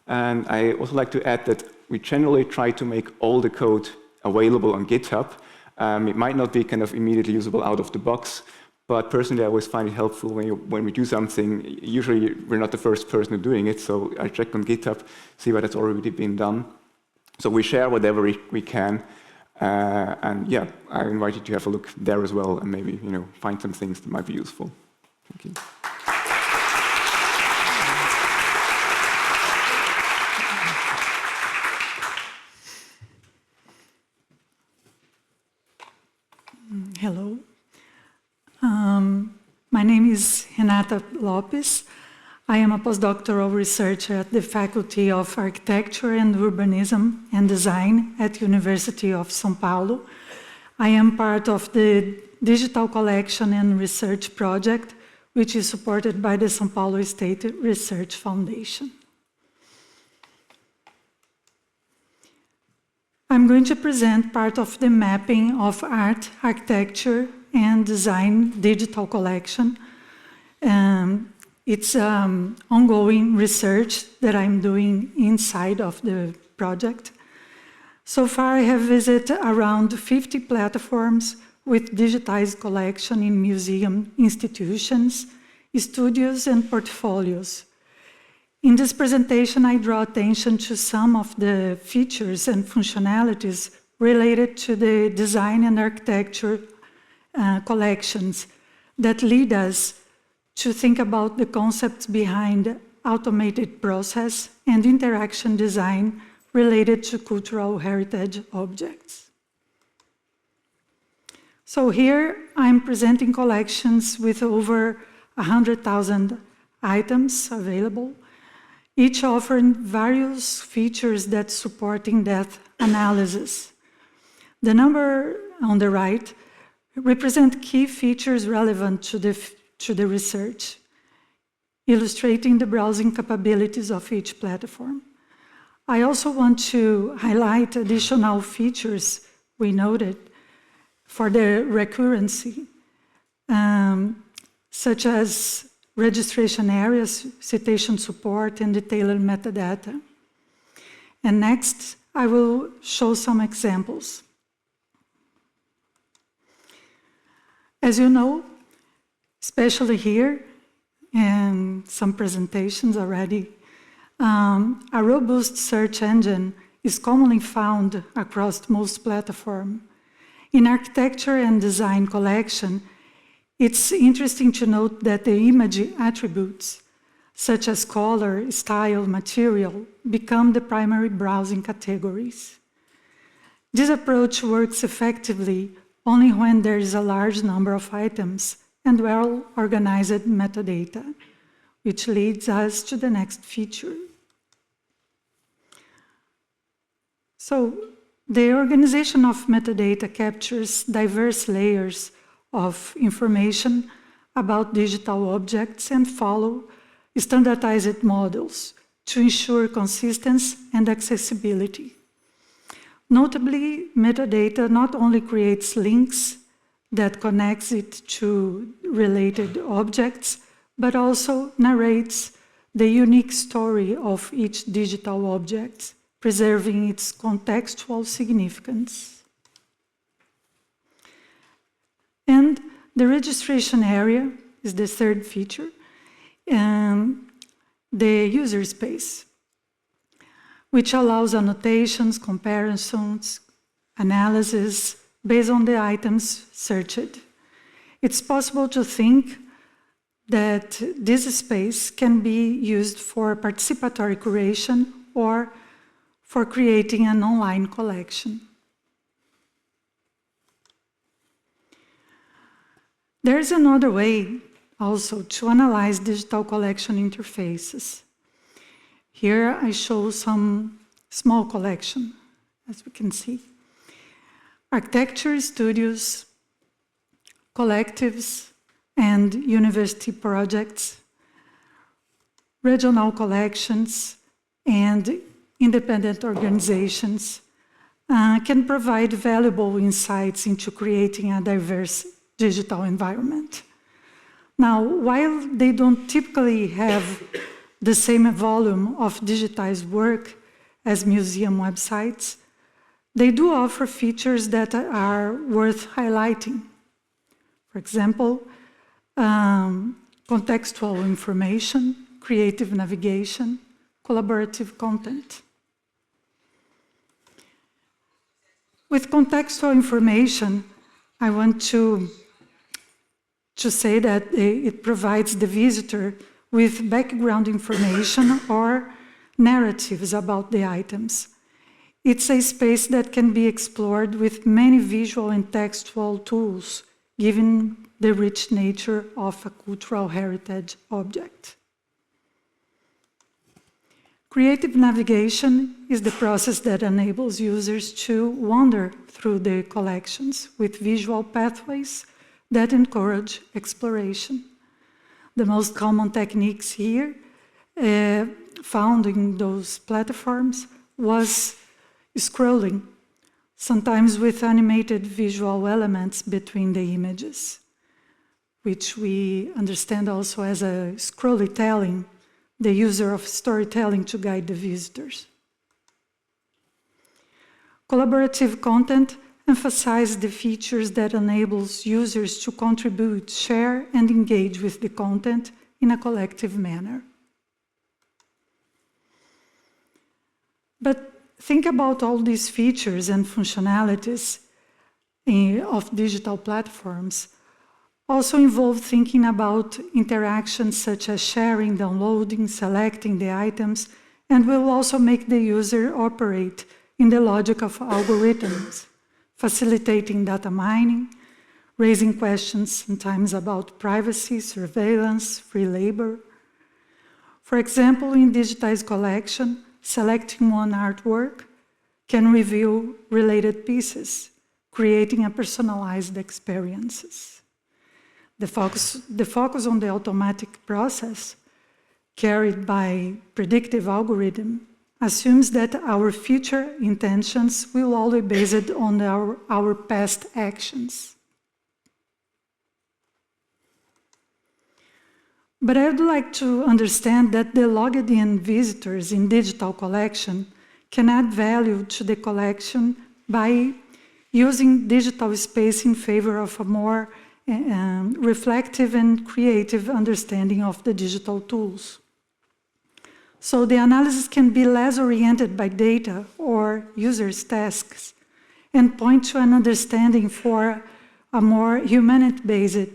And I also like to add that we generally try to make all the code available on GitHub. It might not be kind of immediately usable out of the box, but personally I always find it helpful when we do something. Usually we're not the first person doing it, so I check on GitHub, see what has already been done. So we share whatever we can, and yeah, I invite you to have a look there as well, and maybe find some things that might be useful. Thank you. Hello. My name is Renata Lopes. I am a postdoctoral researcher at the Faculty of Architecture and Urbanism and Design at University of São Paulo. I am part of the Digital Collection and Research Project, which is supported by the São Paulo State Research Foundation. I'm going to present part of the mapping of art, architecture, and design digital collection. It's ongoing research that I'm doing inside of the project. So far, I have visited around 50 platforms with digitized collection in museum institutions, studios, and portfolios. In this presentation, I draw attention to some of the features and functionalities related to the design and architecture collections that lead us to think about the concepts behind automated process and interaction design related to cultural heritage objects. So here I'm presenting collections with over 100,000 items available, each offering various features that support in-depth analysis. The number on the right represent key features relevant to the research, illustrating the browsing capabilities of each platform. I also want to highlight additional features we noted for the recurrency, such as registration areas, citation support, and detailed metadata. And next, I will show some examples. As you know, especially here, and some presentations already, a robust search engine is commonly found across most platforms. In architecture and design collection, it's interesting to note that the image attributes, such as color, style, material, become the primary browsing categories. This approach works effectively only when there is a large number of items and well-organized metadata, which leads us to the next feature. So, the organization of metadata captures diverse layers of information about digital objects and follow standardized models to ensure consistency and accessibility. Notably, metadata not only creates links that connects it to related objects, but also narrates the unique story of each digital object, preserving its contextual significance. And the registration area is the third feature, the user space, which allows annotations, comparisons, analysis based on the items searched. It's possible to think that this space can be used for participatory curation or for creating an online collection. There's another way also to analyze digital collection interfaces. Here I show some small collection, as we can see. Architecture studios, collectives, and university projects, regional collections, and independent organizations can provide valuable insights into creating a diverse digital environment. Now, while they don't typically have the same volume of digitized work as museum websites, they do offer features that are worth highlighting. For example, contextual information, creative navigation, collaborative content. With contextual information, I want to say that it provides the visitor with background information or narratives about the items. It's a space that can be explored with many visual and textual tools, given the rich nature of a cultural heritage object. Creative navigation is the process that enables users to wander through the collections with visual pathways that encourage exploration. The most common techniques here found in those platforms was scrolling, sometimes with animated visual elements between the images, which we understand also as a scrollytelling, the user of storytelling to guide the visitors. Collaborative content emphasizes the features that enables users to contribute, share, and engage with the content in a collective manner. But think about all these features and functionalities of digital platforms also involve thinking about interactions such as sharing, downloading, selecting the items, and will also make the user operate in the logic of algorithms, facilitating data mining, raising questions sometimes about privacy, surveillance, free labor. For example, in digitized collection, selecting one artwork can reveal related pieces, creating a personalized experiences. The focus on the automatic process carried by predictive algorithm assumes that our future intentions will always be based on our past actions. But I would like to understand that the logged in visitors in digital collection can add value to the collection by using digital space in favor of a more reflective and creative understanding of the digital tools. So the analysis can be less oriented by data or users' tasks and point to an understanding for a more humanity-based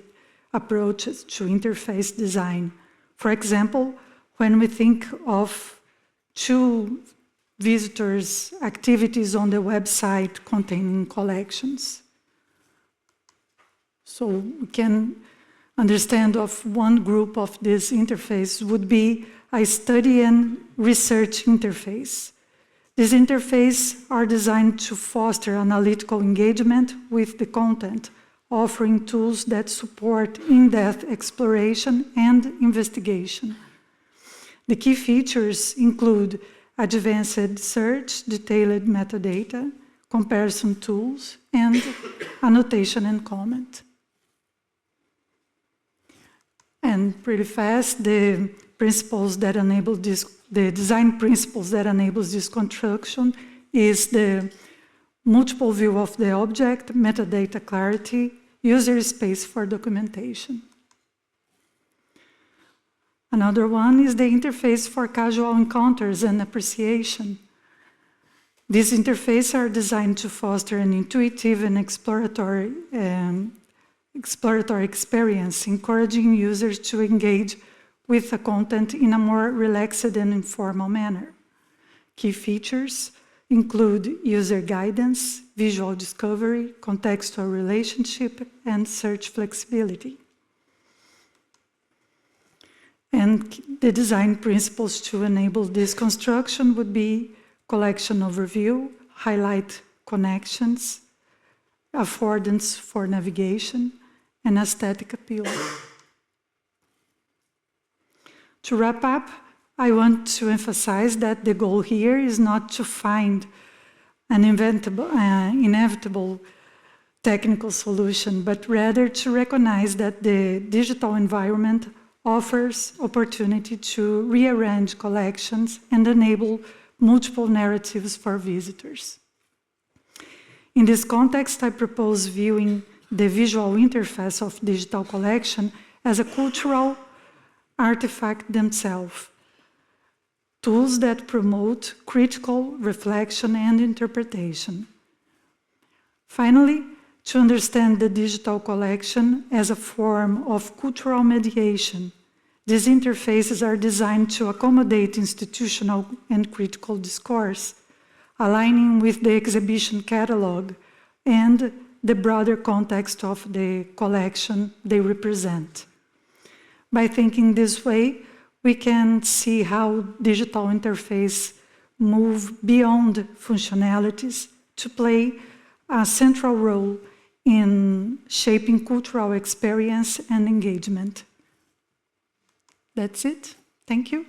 approaches to interface design. For example, when we think of two visitors' activities on the website containing collections. So we can understand of one group of this interface would be a study and research interface. These interfaces are designed to foster analytical engagement with the content, offering tools that support in-depth exploration and investigation. The key features include advanced search, detailed metadata, comparison tools, and annotation and comment. And pretty fast, the design principles that enable this construction is the multiple view of the object, metadata clarity, user space for documentation. Another one is the interface for casual encounters and appreciation. These interfaces are designed to foster an intuitive and exploratory experience, encouraging users to engage with the content in a more relaxed and informal manner. Key features include user guidance, visual discovery, contextual relationship, and search flexibility. And the design principles to enable this construction would be collection overview, highlight connections, affordance for navigation, and aesthetic appeal. To wrap up, I want to emphasize that the goal here is not to find an inevitable technical solution, but rather to recognize that the digital environment offers opportunity to rearrange collections and enable multiple narratives for visitors. In this context, I propose viewing the visual interface of digital collection as a cultural artifact themselves, tools that promote critical reflection and interpretation. Finally, to understand the digital collection as a form of cultural mediation, these interfaces are designed to accommodate institutional and critical discourse, aligning with the exhibition catalog and the broader context of the collection they represent. By thinking this way, we can see how digital interfaces move beyond functionalities to play a central role in shaping cultural experience and engagement. That's it. Thank you.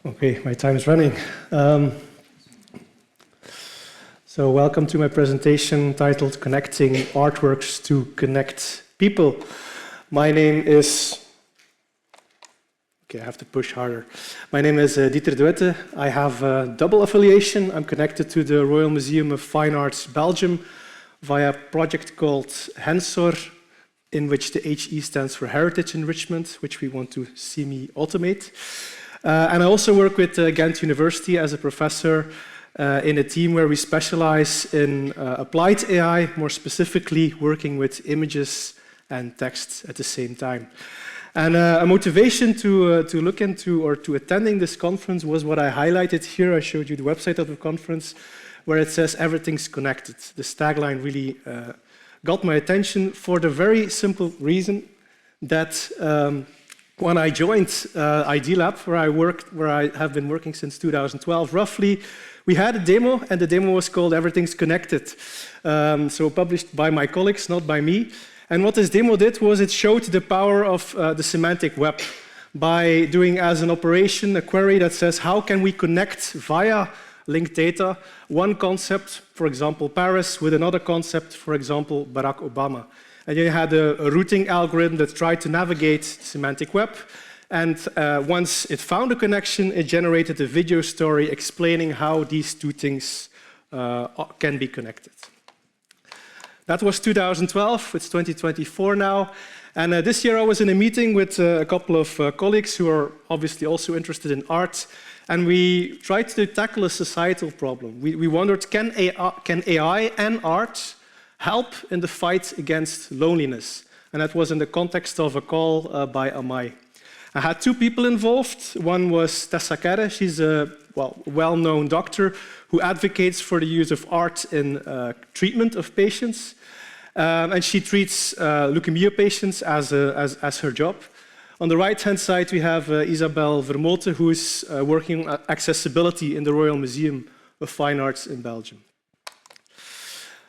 Okay, my time is running. So welcome to my presentation titled Connecting Artworks to Connect People. My name is, okay, I have to push harder. My name is Dieter de Witte. I have a double affiliation. I'm connected to the Royal Museum of Fine Arts Belgium via a project called HENSOR, in which the HE stands for Heritage Enrichment, which we want to see me automate. And I also work with Ghent University as a professor in a team where we specialize in applied AI, more specifically working with images and text at the same time. And a motivation to look into or to attending this conference was what I highlighted here. I showed you the website of the conference where it says everything's connected. This tagline really got my attention for the very simple reason that when I joined IDLab, where I have been working since 2012, roughly, we had a demo, and the demo was called Everything's Connected. So published by my colleagues, not by me. And what this demo did was it showed the power of the semantic web by doing as an operation a query that says, how can we connect via linked data one concept, for example, Paris, with another concept, for example, Barack Obama. And you had a routing algorithm that tried to navigate the semantic web. And once it found a connection, it generated a video story explaining how these two things can be connected. That was 2012, it's 2024 now. And this year I was in a meeting with a couple of colleagues who are obviously also interested in art. And we tried to tackle a societal problem. We wondered, can AI and art help in the fight against loneliness? And that was in the context of a call by Amai. I had two people involved. One was Tessa Kerre. She's a well-known doctor who advocates for the use of art in treatment of patients. And she treats leukemia patients as her job. On the right-hand side, we have Isabelle Vermote, who is working on accessibility in the Royal Museum of Fine Arts in Belgium.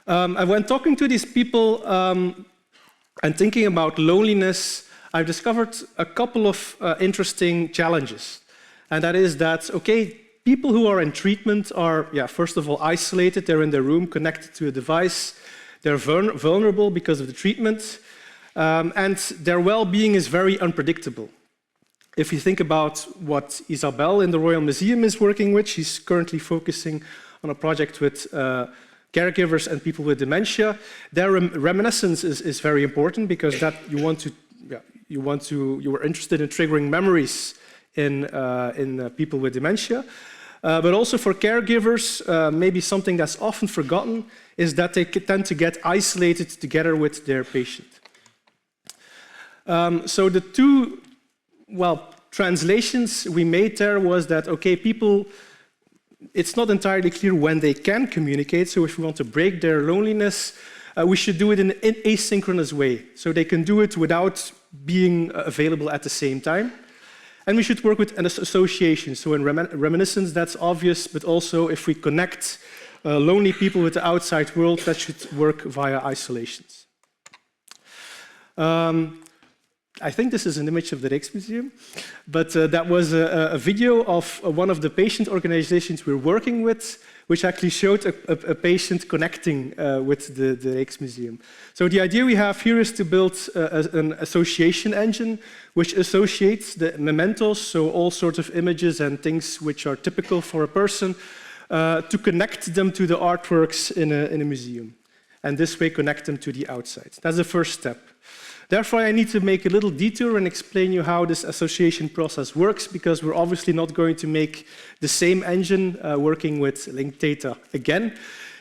And when talking to these people and thinking about loneliness, I've discovered a couple of interesting challenges. And that is that, okay, people who are in treatment are, first of all, isolated. They're in their room, connected to a device. They're vulnerable because of the treatment. And their well-being is very unpredictable. If you think about what Isabelle in the Royal Museum is working with, she's currently focusing on a project with caregivers and people with dementia. Their reminiscence is very important because that you were interested in triggering memories in people with dementia. But also for caregivers, maybe something that's often forgotten is that they tend to get isolated together with their patient. So the two, translations we made there was that, okay, people, it's not entirely clear when they can communicate. So if we want to break their loneliness, we should do it in an asynchronous way. So they can do it without being available at the same time. And we should work with an association. So in reminiscence, that's obvious, but also if we connect lonely people with the outside world, that should work via isolations. I think this is an image of the Rijksmuseum, but that was a video of one of the patient organizations we're working with, which actually showed a patient connecting with the Rijksmuseum. So the idea we have here is to build an association engine which associates the mementos, so all sorts of images and things which are typical for a person, to connect them to the artworks in a museum. And this way connect them to the outside. That's the first step. Therefore, I need to make a little detour and explain you how this association process works, because we're obviously not going to make the same engine working with linked data again.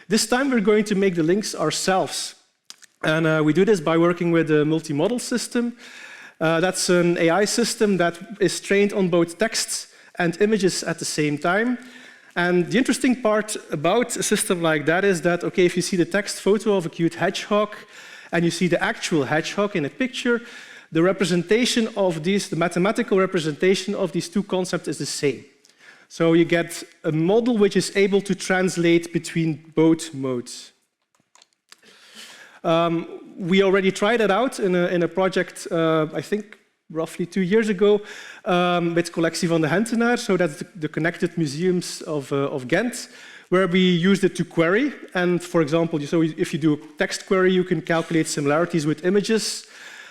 This time, we're going to make the links ourselves. And we do this by working with a multimodal system. That's an AI system that is trained on both text and images at the same time. And the interesting part about a system like that is that, okay, if you see the text photo of a cute hedgehog, and you see the actual hedgehog in a picture, the representation of these, the mathematical representation of these two concepts is the same. So you get a model which is able to translate between both modes. We already tried it out in a project, I think, roughly 2 years ago, with Collectie van de Hentenaar, so that's the connected museums of Ghent, where we used it to query. And for example, so if you do a text query, you can calculate similarities with images.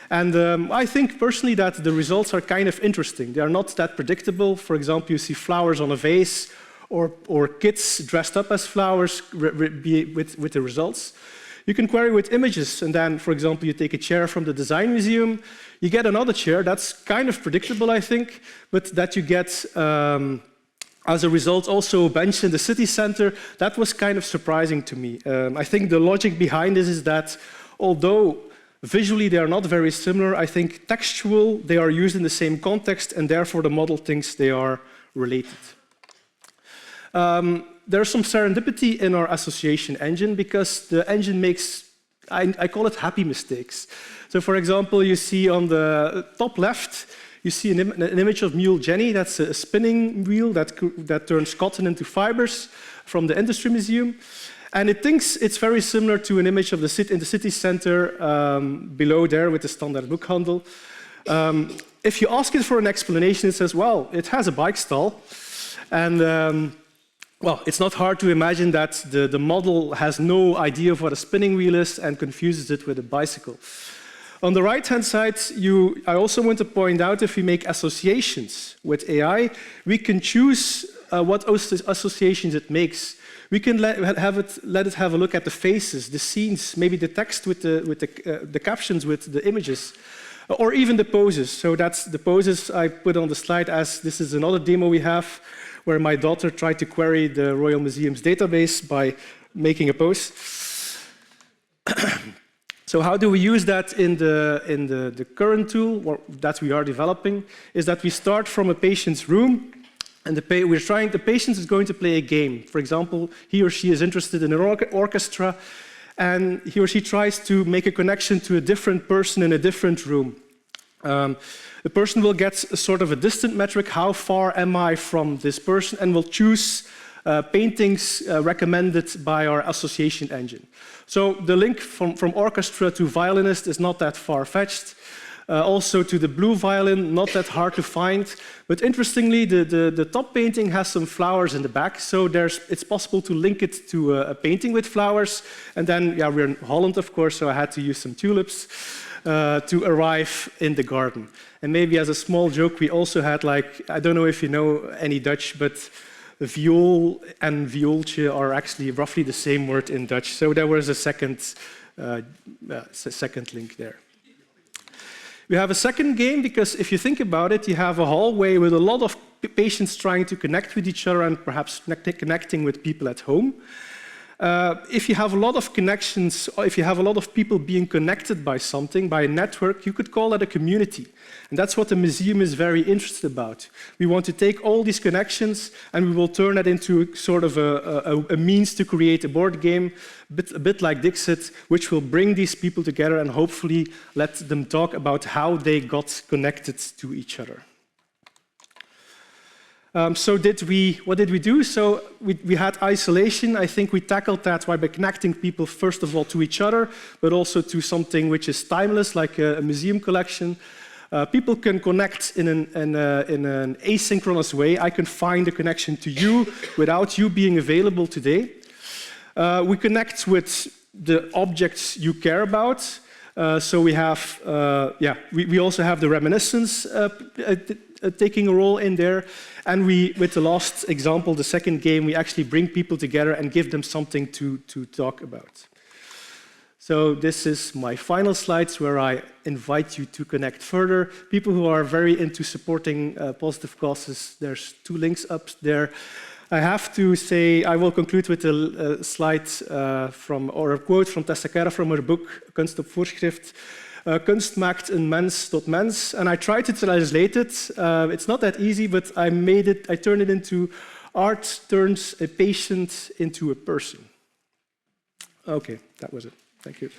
And I think personally that the results are kind of interesting. They are not that predictable. For example, you see flowers on a vase or kids dressed up as flowers with the results. You can query with images, and then, for example, you take a chair from the design museum, you get another chair. That's kind of predictable, I think, but that you get as a result, also a bench in the city center. That was kind of surprising to me. I think the logic behind this is that although visually they are not very similar, I think textual, they are used in the same context, and therefore the model thinks they are related. There's some serendipity in our association engine because the engine makes, I call it happy mistakes. So for example, you see on the top left, you see an image of mule Jenny. That's a spinning wheel that turns cotton into fibers from the Industry Museum. And it thinks it's very similar to an image of in the city center below there with the standard bookhandel. If you ask it for an explanation, it says, well, it has a bike stall. And well, it's not hard to imagine that the model has no idea of what a spinning wheel is and confuses it with a bicycle. On the right-hand side, I also want to point out if we make associations with AI, we can choose what associations it makes. We can let it have a look at the faces, the scenes, maybe the text with the captions with the images, or even the poses. So that's the poses I put on the slide as this is another demo we have where my daughter tried to query the Royal Museum's database by making a pose. So how do we use that in the current tool that we are developing? Is that we start from a patient's room, and the patient is going to play a game. For example, he or she is interested in an orchestra, and he or she tries to make a connection to a different person in a different room. The person will get a sort of a distant metric, how far am I from this person, and will choose paintings recommended by our association engine. So the link from orchestra to violinist is not that far-fetched. Also to the blue violin, not that hard to find. But interestingly, the top painting has some flowers in the back, so it's possible to link it to a painting with flowers. And then, yeah, we're in Holland, of course, so I had to use some tulips to arrive in the garden. And maybe as a small joke, we also had, like, I don't know if you know any Dutch, but viool and viooltje are actually roughly the same word in Dutch. So there was a second link there. We have a second game because if you think about it, you have a hallway with a lot of patients trying to connect with each other and perhaps connecting with people at home. If you have a lot of connections, or if you have a lot of people being connected by something, by a network, you could call that a community. And that's what the museum is very interested about. We want to take all these connections and we will turn that into sort of a means to create a board game, a bit like Dixit, which will bring these people together and hopefully let them talk about how they got connected to each other. So what did we do? So we had isolation. I think we tackled that by connecting people, first of all, to each other, but also to something which is timeless, like a museum collection. People can connect in an asynchronous way. I can find a connection to you without you being available today. We connect with the objects you care about. So we have, we also have the reminiscence taking a role in there. And with the last example, the second game, we actually bring people together and give them something to talk about. So this is my final slides where I invite you to connect further. People who are very into supporting positive causes, there's 2 links up there. I have to say, I will conclude with a slide or a quote from Tessa Kera from her book, Kunst op Voorschrift. Kunst maakt een mens tot mens. And I tried to translate it. It's not that easy, but I turned it into art turns a patient into a person. Okay, that was it. Thank you.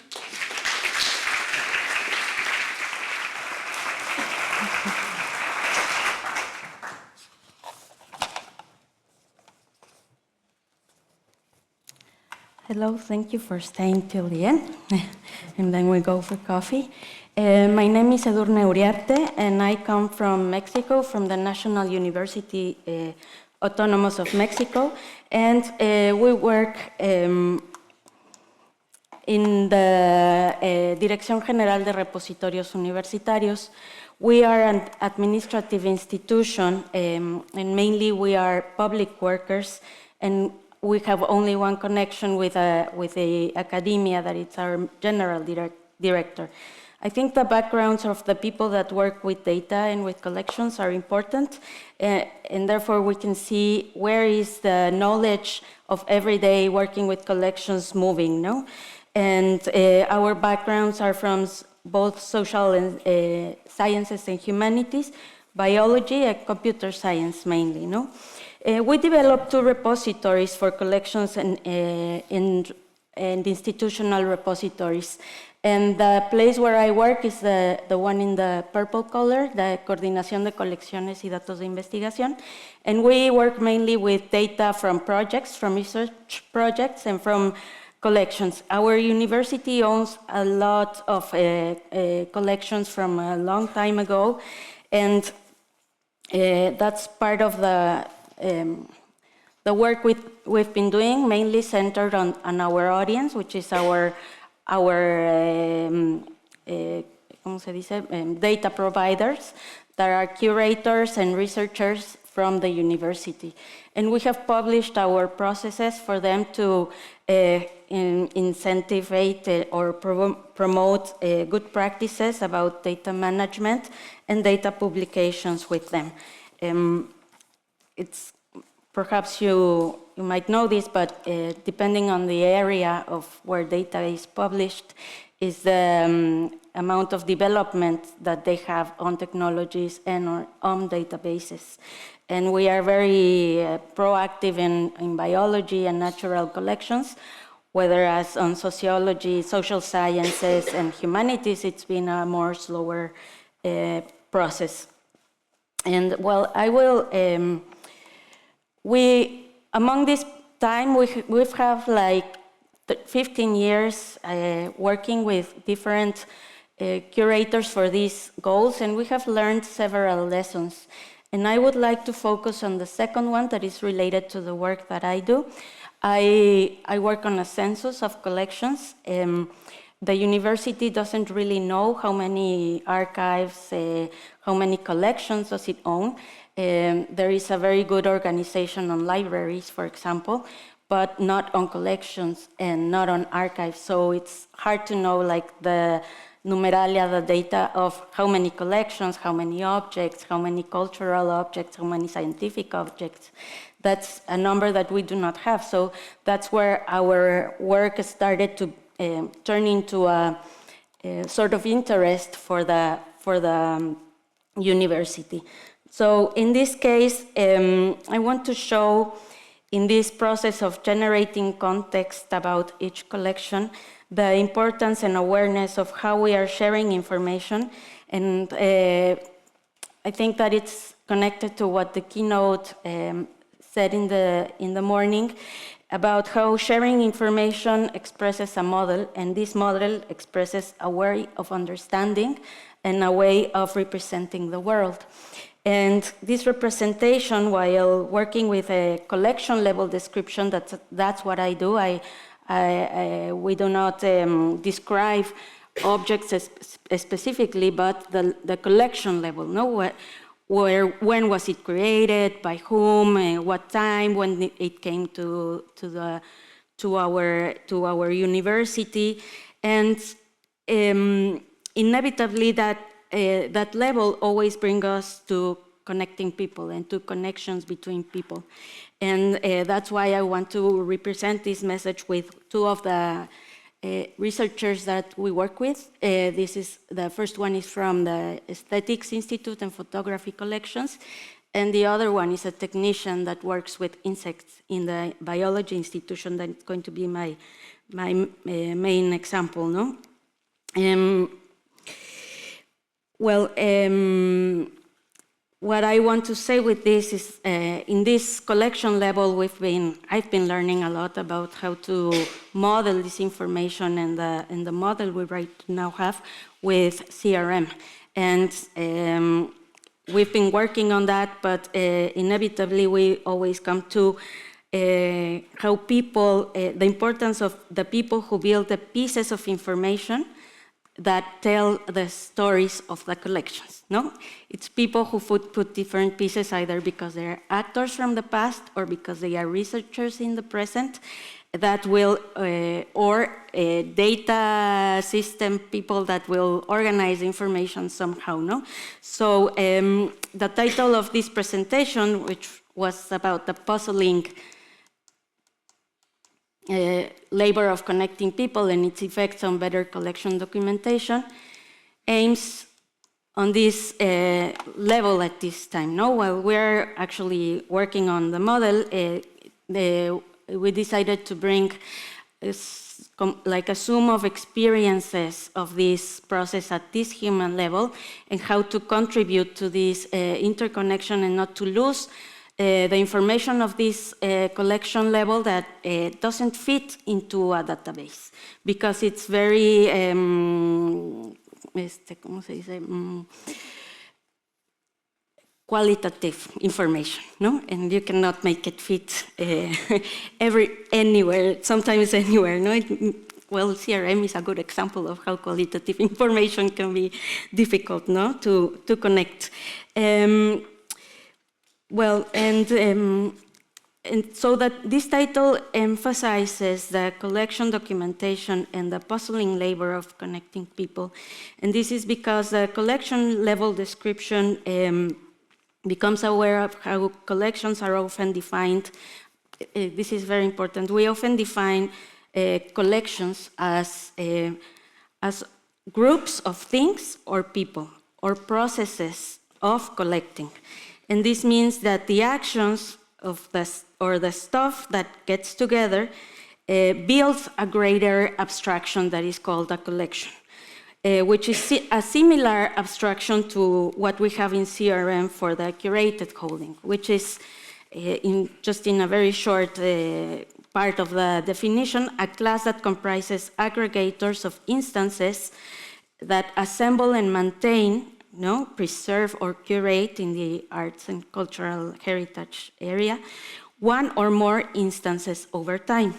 Hello, thank you for staying till the end, and then we go for coffee. My name is Edurne Uriarte, and I come from Mexico, from the National University Autonomous of Mexico, and we work in the Dirección General de Repositorios Universitarios. We are an administrative institution, and mainly we are public workers, and we have only one connection with the academia, that it's our general director. I think the backgrounds of the people that work with data and with collections are important, and therefore we can see where is the knowledge of everyday working with collections moving, no? And our backgrounds are from both social and sciences and humanities, biology and computer science mainly, no? We developed 2 repositories for collections and institutional repositories. And the place where I work is the one in the purple color, the Coordinación de Colecciones y Datos de Investigación. And we work mainly with data from projects, from research projects, and from collections. Our university owns a lot of collections from a long time ago, and that's part of the work we've been doing, mainly centered on our audience, which is our data providers that are curators and researchers from the university. And we have published our processes for them to incentivize or promote good practices about data management and data publications with them. It's perhaps you might know this, but depending on the area of where data is published is the amount of development that they have on technologies and on databases. And we are very proactive in biology and natural collections, whereas on sociology, social sciences, and humanities, it's been a more slower process. And well, I will, among this time, we've have like 15 years working with different curators for these goals, and we have learned several lessons. And I would like to focus on the second one that is related to the work that I do. I work on a census of collections. The university doesn't really know how many archives, how many collections does it own. There is a very good organization on libraries, for example, but not on collections and not on archives. So it's hard to know like the numeralia, the data of how many collections, how many objects, how many cultural objects, how many scientific objects. That's a number that we do not have. So that's where our work started to turn into a sort of interest for the university. So in this case, I want to show in this process of generating context about each collection, the importance and awareness of how we are sharing information. And I think that it's connected to what the keynote said in the morning about how sharing information expresses a model, and this model expresses a way of understanding and a way of representing the world. And this representation, while working with a collection level description, that's what I do. We do not describe objects specifically, but the collection level. No, when was it created, by whom, what time, when it came to our university, and inevitably that level always brings us to connecting people and to connections between people. And that's why I want to represent this message with 2 of the researchers that we work with. The first one is from the Aesthetics Institute and Photography Collections, and the other one is a technician that works with insects in the biology institution. That's going to be my main example, no? What I want to say with this is, in this collection level, I've been learning a lot about how to model this information and the model we right now have with CRM. And we've been working on that, but inevitably we always come to how people, the importance of the people who build the pieces of information that tell the stories of the collections, no? It's people who put different pieces either because they're actors from the past or because they are researchers in the present. that will, or data system people that will organize information somehow, no? So the title of this presentation, which was about the puzzling labor of connecting people and its effects on better collection documentation, aims on this level at this time. No, while we're actually working on the model, we decided to bring like a sum of experiences of this process at this human level and how to contribute to this interconnection and not to lose the information of this collection level that doesn't fit into a database because it's very, ¿cómo se dice? Qualitative information, no? And you cannot make it fit anywhere, sometimes anywhere, no? Well, CRM is a good example of how qualitative information can be difficult, no? To connect. Well, and so that this title emphasizes the collection documentation and the puzzling labor of connecting people. And this is because the collection level description becomes aware of how collections are often defined. This is very important. We often define collections as groups of things or people or processes of collecting. And this means that the actions of the stuff that gets together builds a greater abstraction that is called a collection, which is a similar abstraction to what we have in CRM for the curated holding, which is, just in a very short part of the definition, a class that comprises aggregators of instances that assemble and maintain, preserve or curate in the arts and cultural heritage area, one or more instances over time.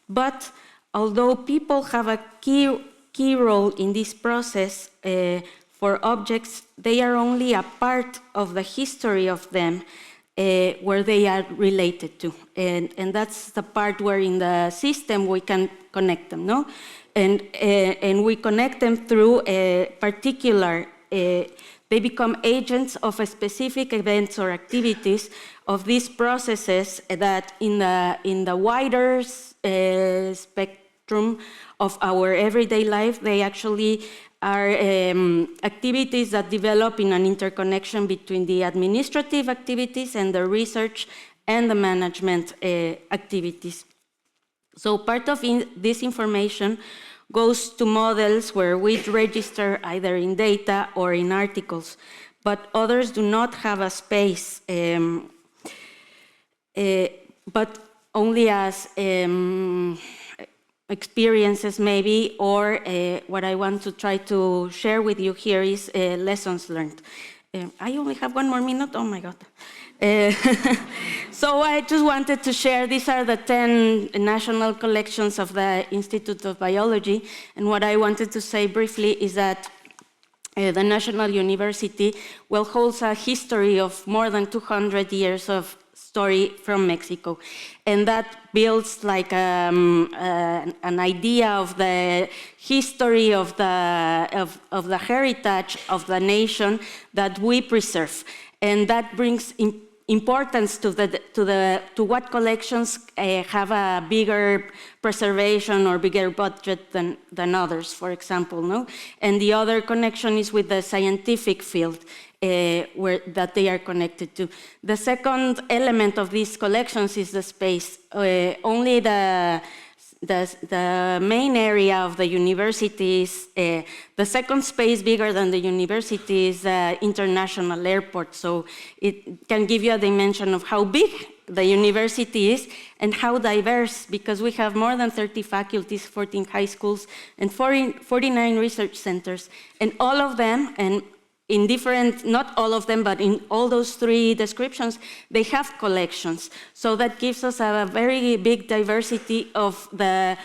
But although people have a key role in this process for objects, they are only a part of the history of them where they are related to. And that's the part where in the system we can connect them, no? And we connect them through a particular, they become agents of a specific events or activities of these processes that in the wider spectrum of our everyday life, they actually are activities that develop in an interconnection between the administrative activities and the research and the management activities. So part of this information goes to models where we register either in data or in articles, but others do not have a space, but only as experiences maybe, or what I want to try to share with you here is lessons learned. I only have 1 more minute, oh my God. So I just wanted to share, these are the 10 national collections of the Institute of Biology, and what I wanted to say briefly is that the National University holds a history of more than 200 years of story from Mexico, and that builds like an idea of the history of the heritage of the nation that we preserve, and that brings importance to what collections have a bigger preservation or bigger budget than others, for example, no? And the other connection is with the scientific field that they are connected to. The second element of these collections is the space. Only the main area of the university is, the second space bigger than the university is the international airport. So it can give you a dimension of how big the university is and how diverse, because we have more than 30 faculties, 14 high schools, and 49 research centers. And all of them, and in different, not all of them, but in all those 3 descriptions, they have collections. So that gives us a very big diversity of the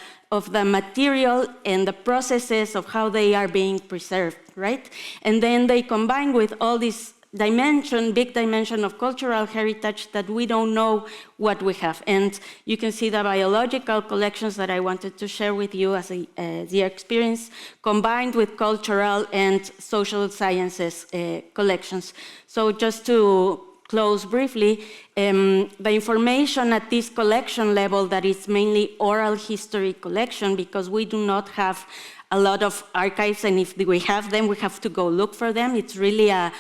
material and the processes of how they are being preserved, right? And then they combine with all these big dimension of cultural heritage that we don't know what we have. And you can see the biological collections that I wanted to share with you as the experience combined with cultural and social sciences collections. So just to close briefly, the information at this collection level that is mainly oral history collection, because we do not have a lot of archives, and if we have them, we have to go look for them. It's really a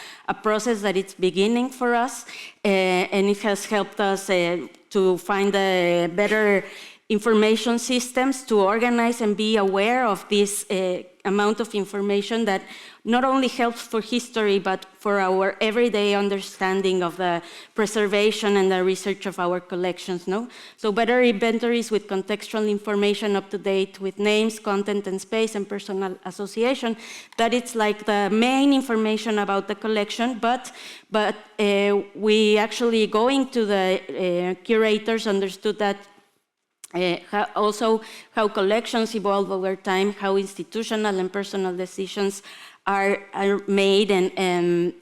process that it's beginning for us, and it has helped us to find better information systems to organize and be aware of this amount of information that not only helps for history, but for our everyday understanding of the preservation and the research of our collections, no? So better inventories with contextual information up to date with names, content, and space, and personal association, that it's like the main information about the collection, but we actually, going to the curators, understood that also how collections evolve over time, how institutional and personal decisions are made, and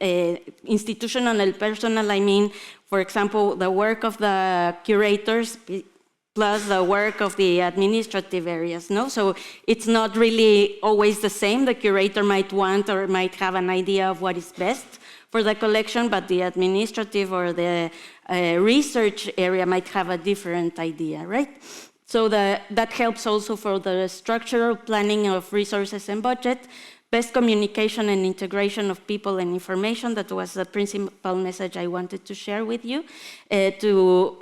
institutional and personal, I mean, for example, the work of the curators plus the work of the administrative areas, no? So it's not really always the same. The curator might want or might have an idea of what is best for the collection, but the administrative or the research area might have a different idea, right? So that helps also for the structural planning of resources and budget, best communication and integration of people and information. That was the principal message I wanted to share with you, to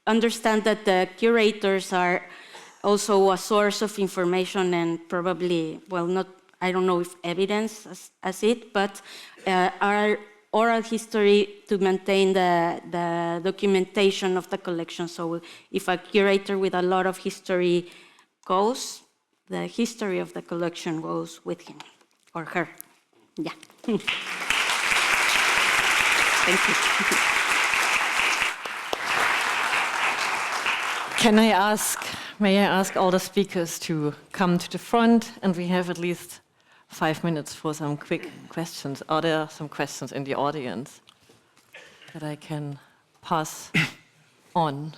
understand that the curators are also a source of information and probably, well, not, I don't know if evidence as it, but are oral history to maintain the documentation of the collection. So if a curator with a lot of history goes, the history of the collection goes with him or her. Yeah. Thank you. May I ask all the speakers to come to the front, and we have at least 5 minutes for some quick questions. Are there some questions in the audience that I can pass on?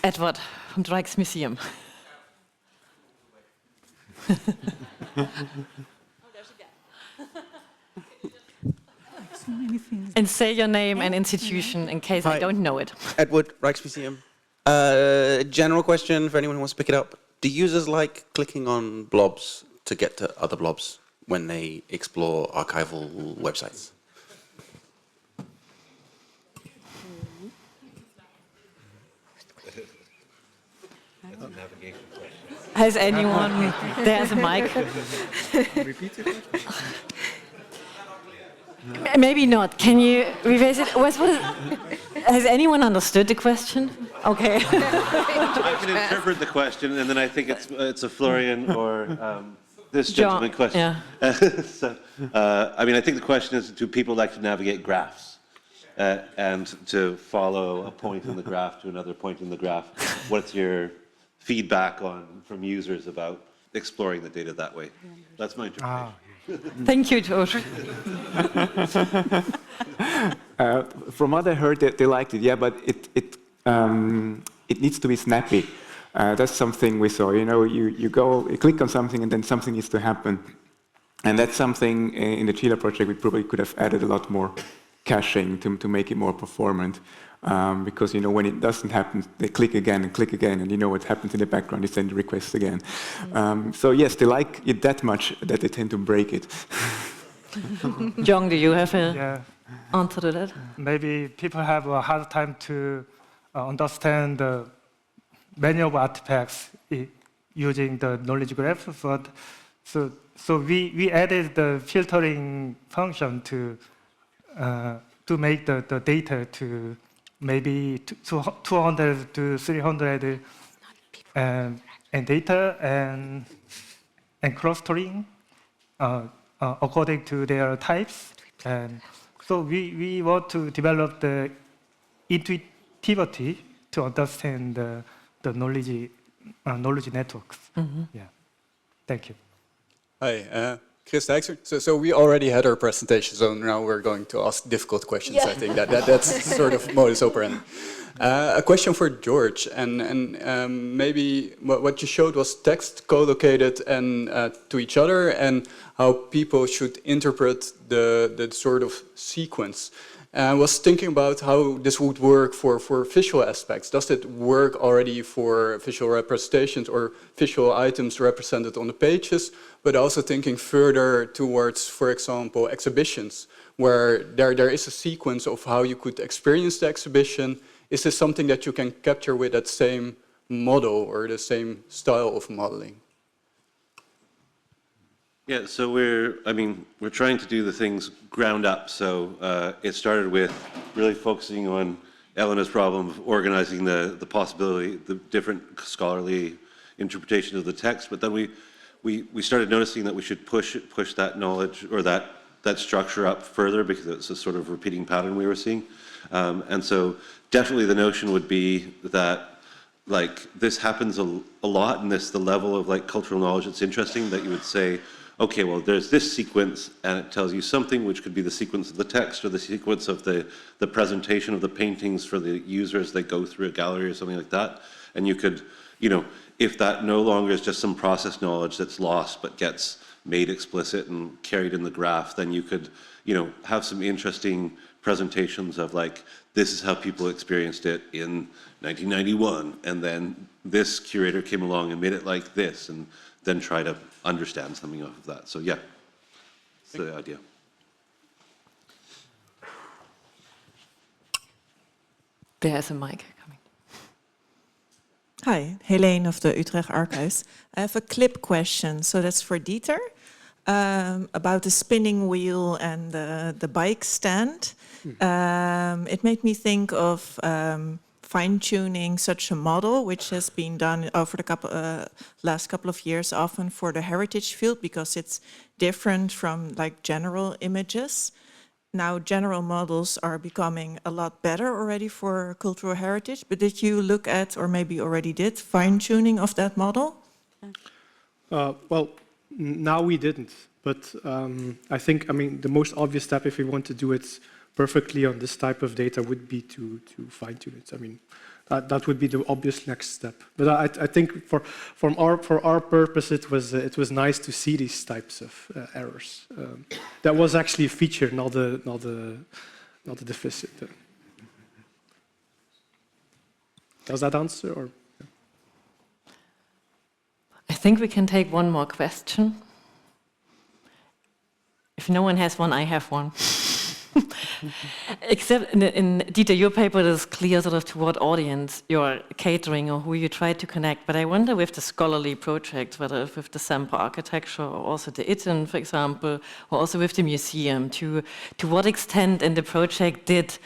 Edward from the Rijksmuseum. And say your name and institution in case I don't know it. Edward, Rijksmuseum. General question for anyone who wants to pick it up. Do users like clicking on blobs to get to other blobs when they explore archival websites? Has anyone? There's a mic. Maybe not. Can you rephrase it? Has anyone understood the question? Okay. I can interpret the question, and then I think it's a Florian or this gentleman question. Yeah. So, I mean, I think the question is, do people like to navigate graphs and to follow a point in the graph to another point in the graph? What's your feedback from users about exploring the data that way? That's my interpretation. Thank you, George. From what I heard, they liked it, yeah, but it needs to be snappy. That's something we saw. You know, you click on something, and then something needs to happen, and that's something in the Chile project we probably could have added a lot more caching to make it more performant. Because you know, when it doesn't happen, they click again, and you know what happens in the background. They send requests again. So yes, they like it that much that they tend to break it. Jong, do you have an answer to that? Maybe people have a hard time to understand the many of artifacts using the knowledge graph. But so we added the filtering function to make the data to maybe 200 to 300 and data and clustering according to their types. And so we want to develop the intuitivity to understand the knowledge knowledge networks. Yeah. Thank you. Hi, Chris Dijkser. So we already had our presentation, so now we're going to ask difficult questions. I think that's sort of modus operandi. A question for George, and maybe what you showed was text co-located and to each other, and how people should interpret the sort of sequence. I was thinking about how this would work for visual aspects. Does it work already for visual representations or visual items represented on the pages, but also thinking further towards, for example, exhibitions, where there is a sequence of how you could experience the exhibition. Is this something that you can capture with that same model or the same style of modeling? Yeah, so we're trying to do the things ground up. So it started with really focusing on Elena's problem of organizing the possibility, the different scholarly interpretations of the text. But then we started noticing that we should push that knowledge or that structure up further, because it's a sort of repeating pattern we were seeing. And so definitely the notion would be that like this happens a lot, and the level of like cultural knowledge that's interesting, that you would say, okay, well, there's this sequence, and it tells you something, which could be the sequence of the text or the sequence of the presentation of the paintings for the users that go through a gallery or something like that. And you could, if that no longer is just some process knowledge that's lost but gets made explicit and carried in the graph, then you could, have some interesting presentations of like, this is how people experienced it in 1991, and then this curator came along and made it like this, and then try to understand something off of that. So yeah, that's the idea. There's a mic coming. Hi, Helene of the Utrecht Archives. I have a clip question, so that's for Dieter, about the spinning wheel and the bike stand. It made me think of fine-tuning such a model, which has been done over the last couple of years, often for the heritage field, because it's different from like general images. Now, general models are becoming a lot better already for cultural heritage, but did you look at, or maybe already did, fine-tuning of that model? Well, now we didn't, but I think, the most obvious step if we want to do it perfectly on this type of data would be to fine-tune it. That would be the obvious next step. But I think for our purpose, it was nice to see these types of errors. That was actually a feature, not a deficit. Does that answer? Or? I think we can take one more question. If no one has one, I have one. Except in Dieter, your paper is clear sort of to what audience you're catering or who you try to connect. But I wonder with the scholarly projects, whether with the sample architecture or also the Itten, for example, or also with the museum, to what extent in the project did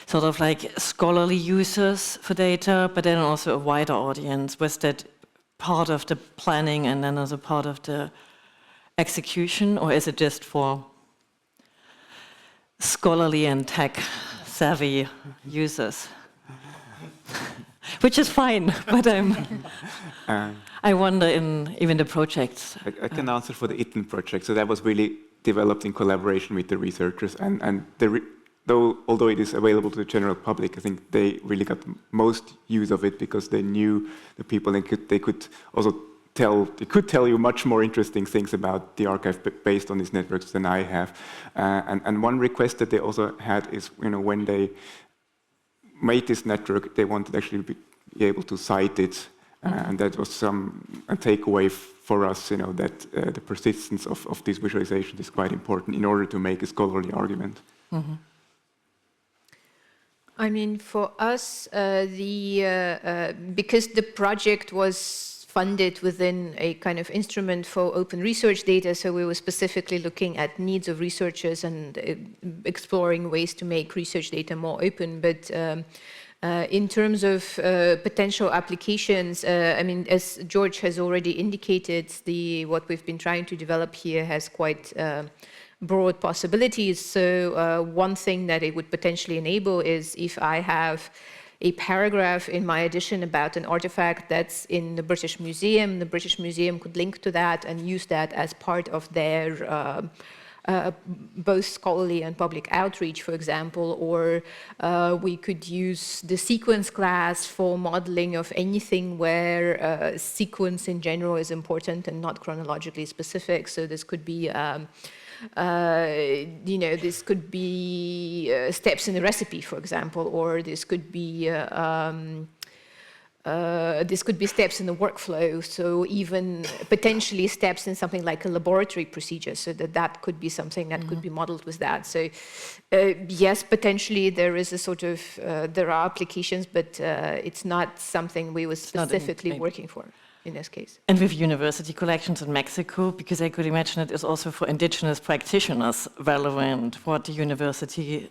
sort of like scholarly users for data, but then also a wider audience? Was that part of the planning and then also part of the execution, or is it just for scholarly and tech-savvy users? Which is fine, but I wonder in even the projects. I can answer for the Itten project. So that was really developed in collaboration with the researchers, and although it is available to the general public, I think they really got most use of it because they knew the people, and they could tell you much more interesting things about the archive based on these networks than I have. And one request that they also had is, when they made this network, they wanted actually be able to cite it, and that was a takeaway for us, that the persistence of this visualization is quite important in order to make a scholarly argument. Mm-hmm. For us, because the project was funded within a kind of instrument for open research data, so we were specifically looking at needs of researchers and exploring ways to make research data more open. But in terms of potential applications, as George has already indicated, what we've been trying to develop here has quite broad possibilities. So one thing that it would potentially enable is if I have a paragraph in my edition about an artifact that's in the British Museum. The British Museum could link to that and use that as part of their both scholarly and public outreach, for example, or we could use the sequence class for modeling of anything where sequence in general is important and not chronologically specific. So this could be this could be steps in the recipe, for example, or this could be steps in the workflow, so even potentially steps in something like a laboratory procedure, so that could be something that could be modeled with that. So yes, potentially there is a sort of, there are applications, but it's not something we were specifically working for in this case. And with university collections in Mexico, because I could imagine it is also for indigenous practitioners relevant what the university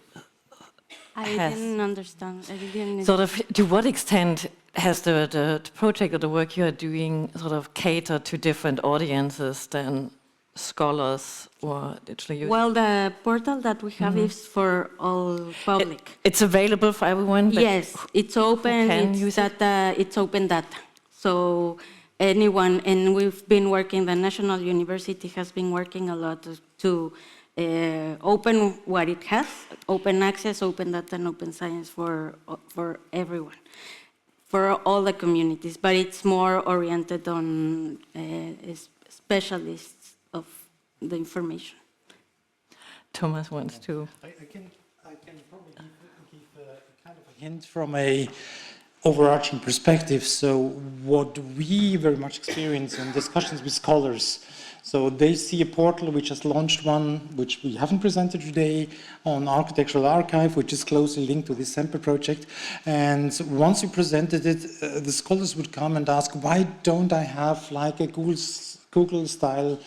has. Didn't understand. I didn't sort of, to what extent has the project or the work you are doing sort of catered to different audiences than scholars or digital users? Well, the portal that we have is for all public. It's available for everyone? But yes, it's open. It's open data. So anyone, and we've been working, the National University has been working a lot to open what it has, open access, open data, and open science for everyone, for all the communities, but it's more oriented on specialists of the information. Thomas wants to. I can probably give a kind of a hint from a overarching perspective. So what we very much experience in discussions with scholars, so they see a portal which has launched one, which we haven't presented today, on Architectural Archive, which is closely linked to this sample project. And once you presented it, the scholars would come and ask, why don't I have like a Google-style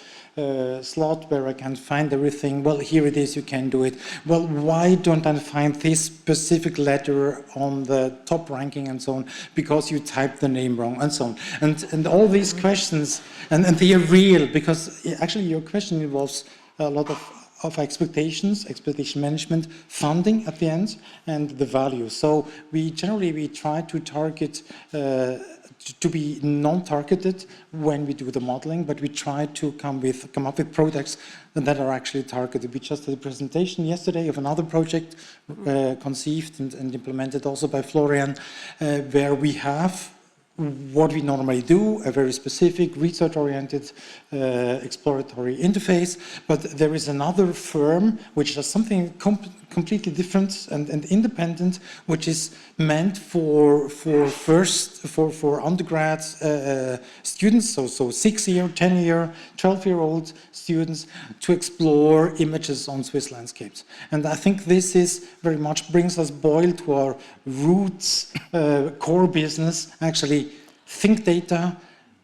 slot where I can find everything? Well, here it is, you can do it. Well, why don't I find this specific letter on the top ranking and so on? Because you typed the name wrong and so on. And all these questions, and they are real, because actually your question involves a lot of expectation management, funding at the end, and the value. So we try to target to be non-targeted when we do the modeling, but we try to come up with products that are actually targeted. We just had a presentation yesterday of another project conceived and implemented also by Florian, where we have what we normally do, a very specific research-oriented exploratory interface, but there is another firm which does something completely different and independent, which is meant for undergrad students, so 6-year, 10-year, 12-year-old students to explore images on Swiss landscapes. And I think this is very much brings us boiled to our roots, core business, actually think data,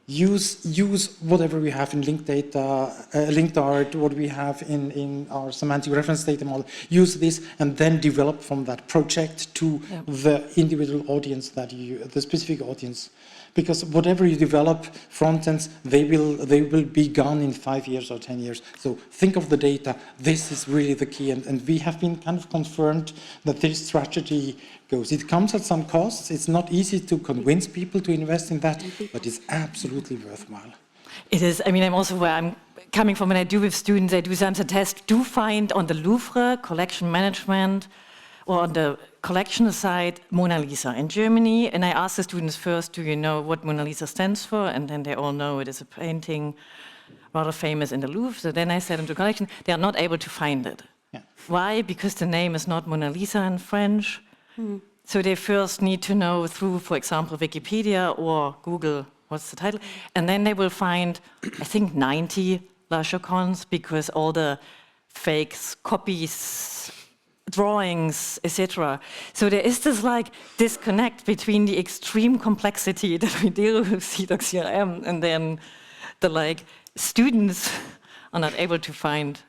use whatever we have in linked data, linked art, what we have in our semantic reference data model, use this and then develop from that project to the individual audience the specific audience. Because whatever you develop, front ends, they will be gone in 5 years or 10 years. So think of the data. This is really the key, and we have been kind of confirmed that this strategy goes. It comes at some costs. It's not easy to convince people to invest in that, but it's absolutely worthwhile. It is. I mean, I'm also where I'm coming from when I do with students. I do sometimes test. Do find on the Louvre collection management or on the collection side, Mona Lisa in Germany. And I ask the students first, do you know what Mona Lisa stands for? And then they all know it is a painting rather famous in the Louvre. So then I set them to collection. They are not able to find it. Yeah. Why? Because the name is not Mona Lisa in French. So they first need to know through, for example, Wikipedia or Google, what's the title? And then they will find, I think, 90 La Jocondes, because all the fakes, copies, drawings, etc. So there is this like disconnect between the extreme complexity that we deal with CIDOC CRM and then the like students are not able to find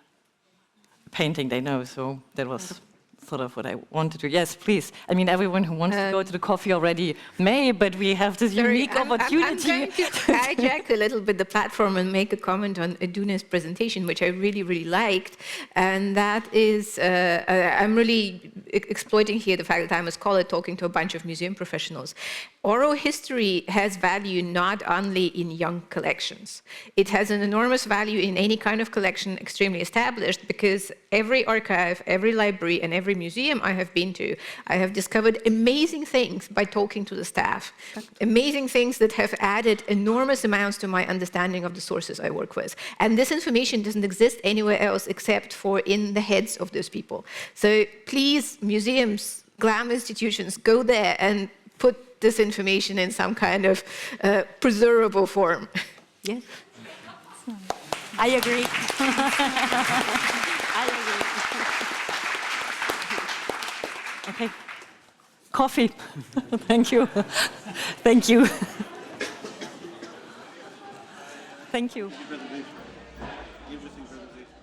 a painting they know. So that was sort of what I want to do. Yes, please. I mean, everyone who wants to go to the coffee already may, but we have this unique opportunity. I'm going to hijack a little bit the platform and make a comment on Edune's presentation, which I really, really liked. And that is, I'm really exploiting here the fact that I'm a scholar talking to a bunch of museum professionals. Oral history has value not only in young collections. It has an enormous value in any kind of collection extremely established, because every archive, every library, and every museum I have been to, I have discovered amazing things by talking to the staff. Amazing things that have added enormous amounts to my understanding of the sources I work with. And this information doesn't exist anywhere else except for in the heads of those people. So please, museums, GLAM institutions, go there and put this information in some kind of preservable form. Yes? I agree. I agree. Okay. Coffee. Thank you. Thank you. Thank you. Interesting presentation.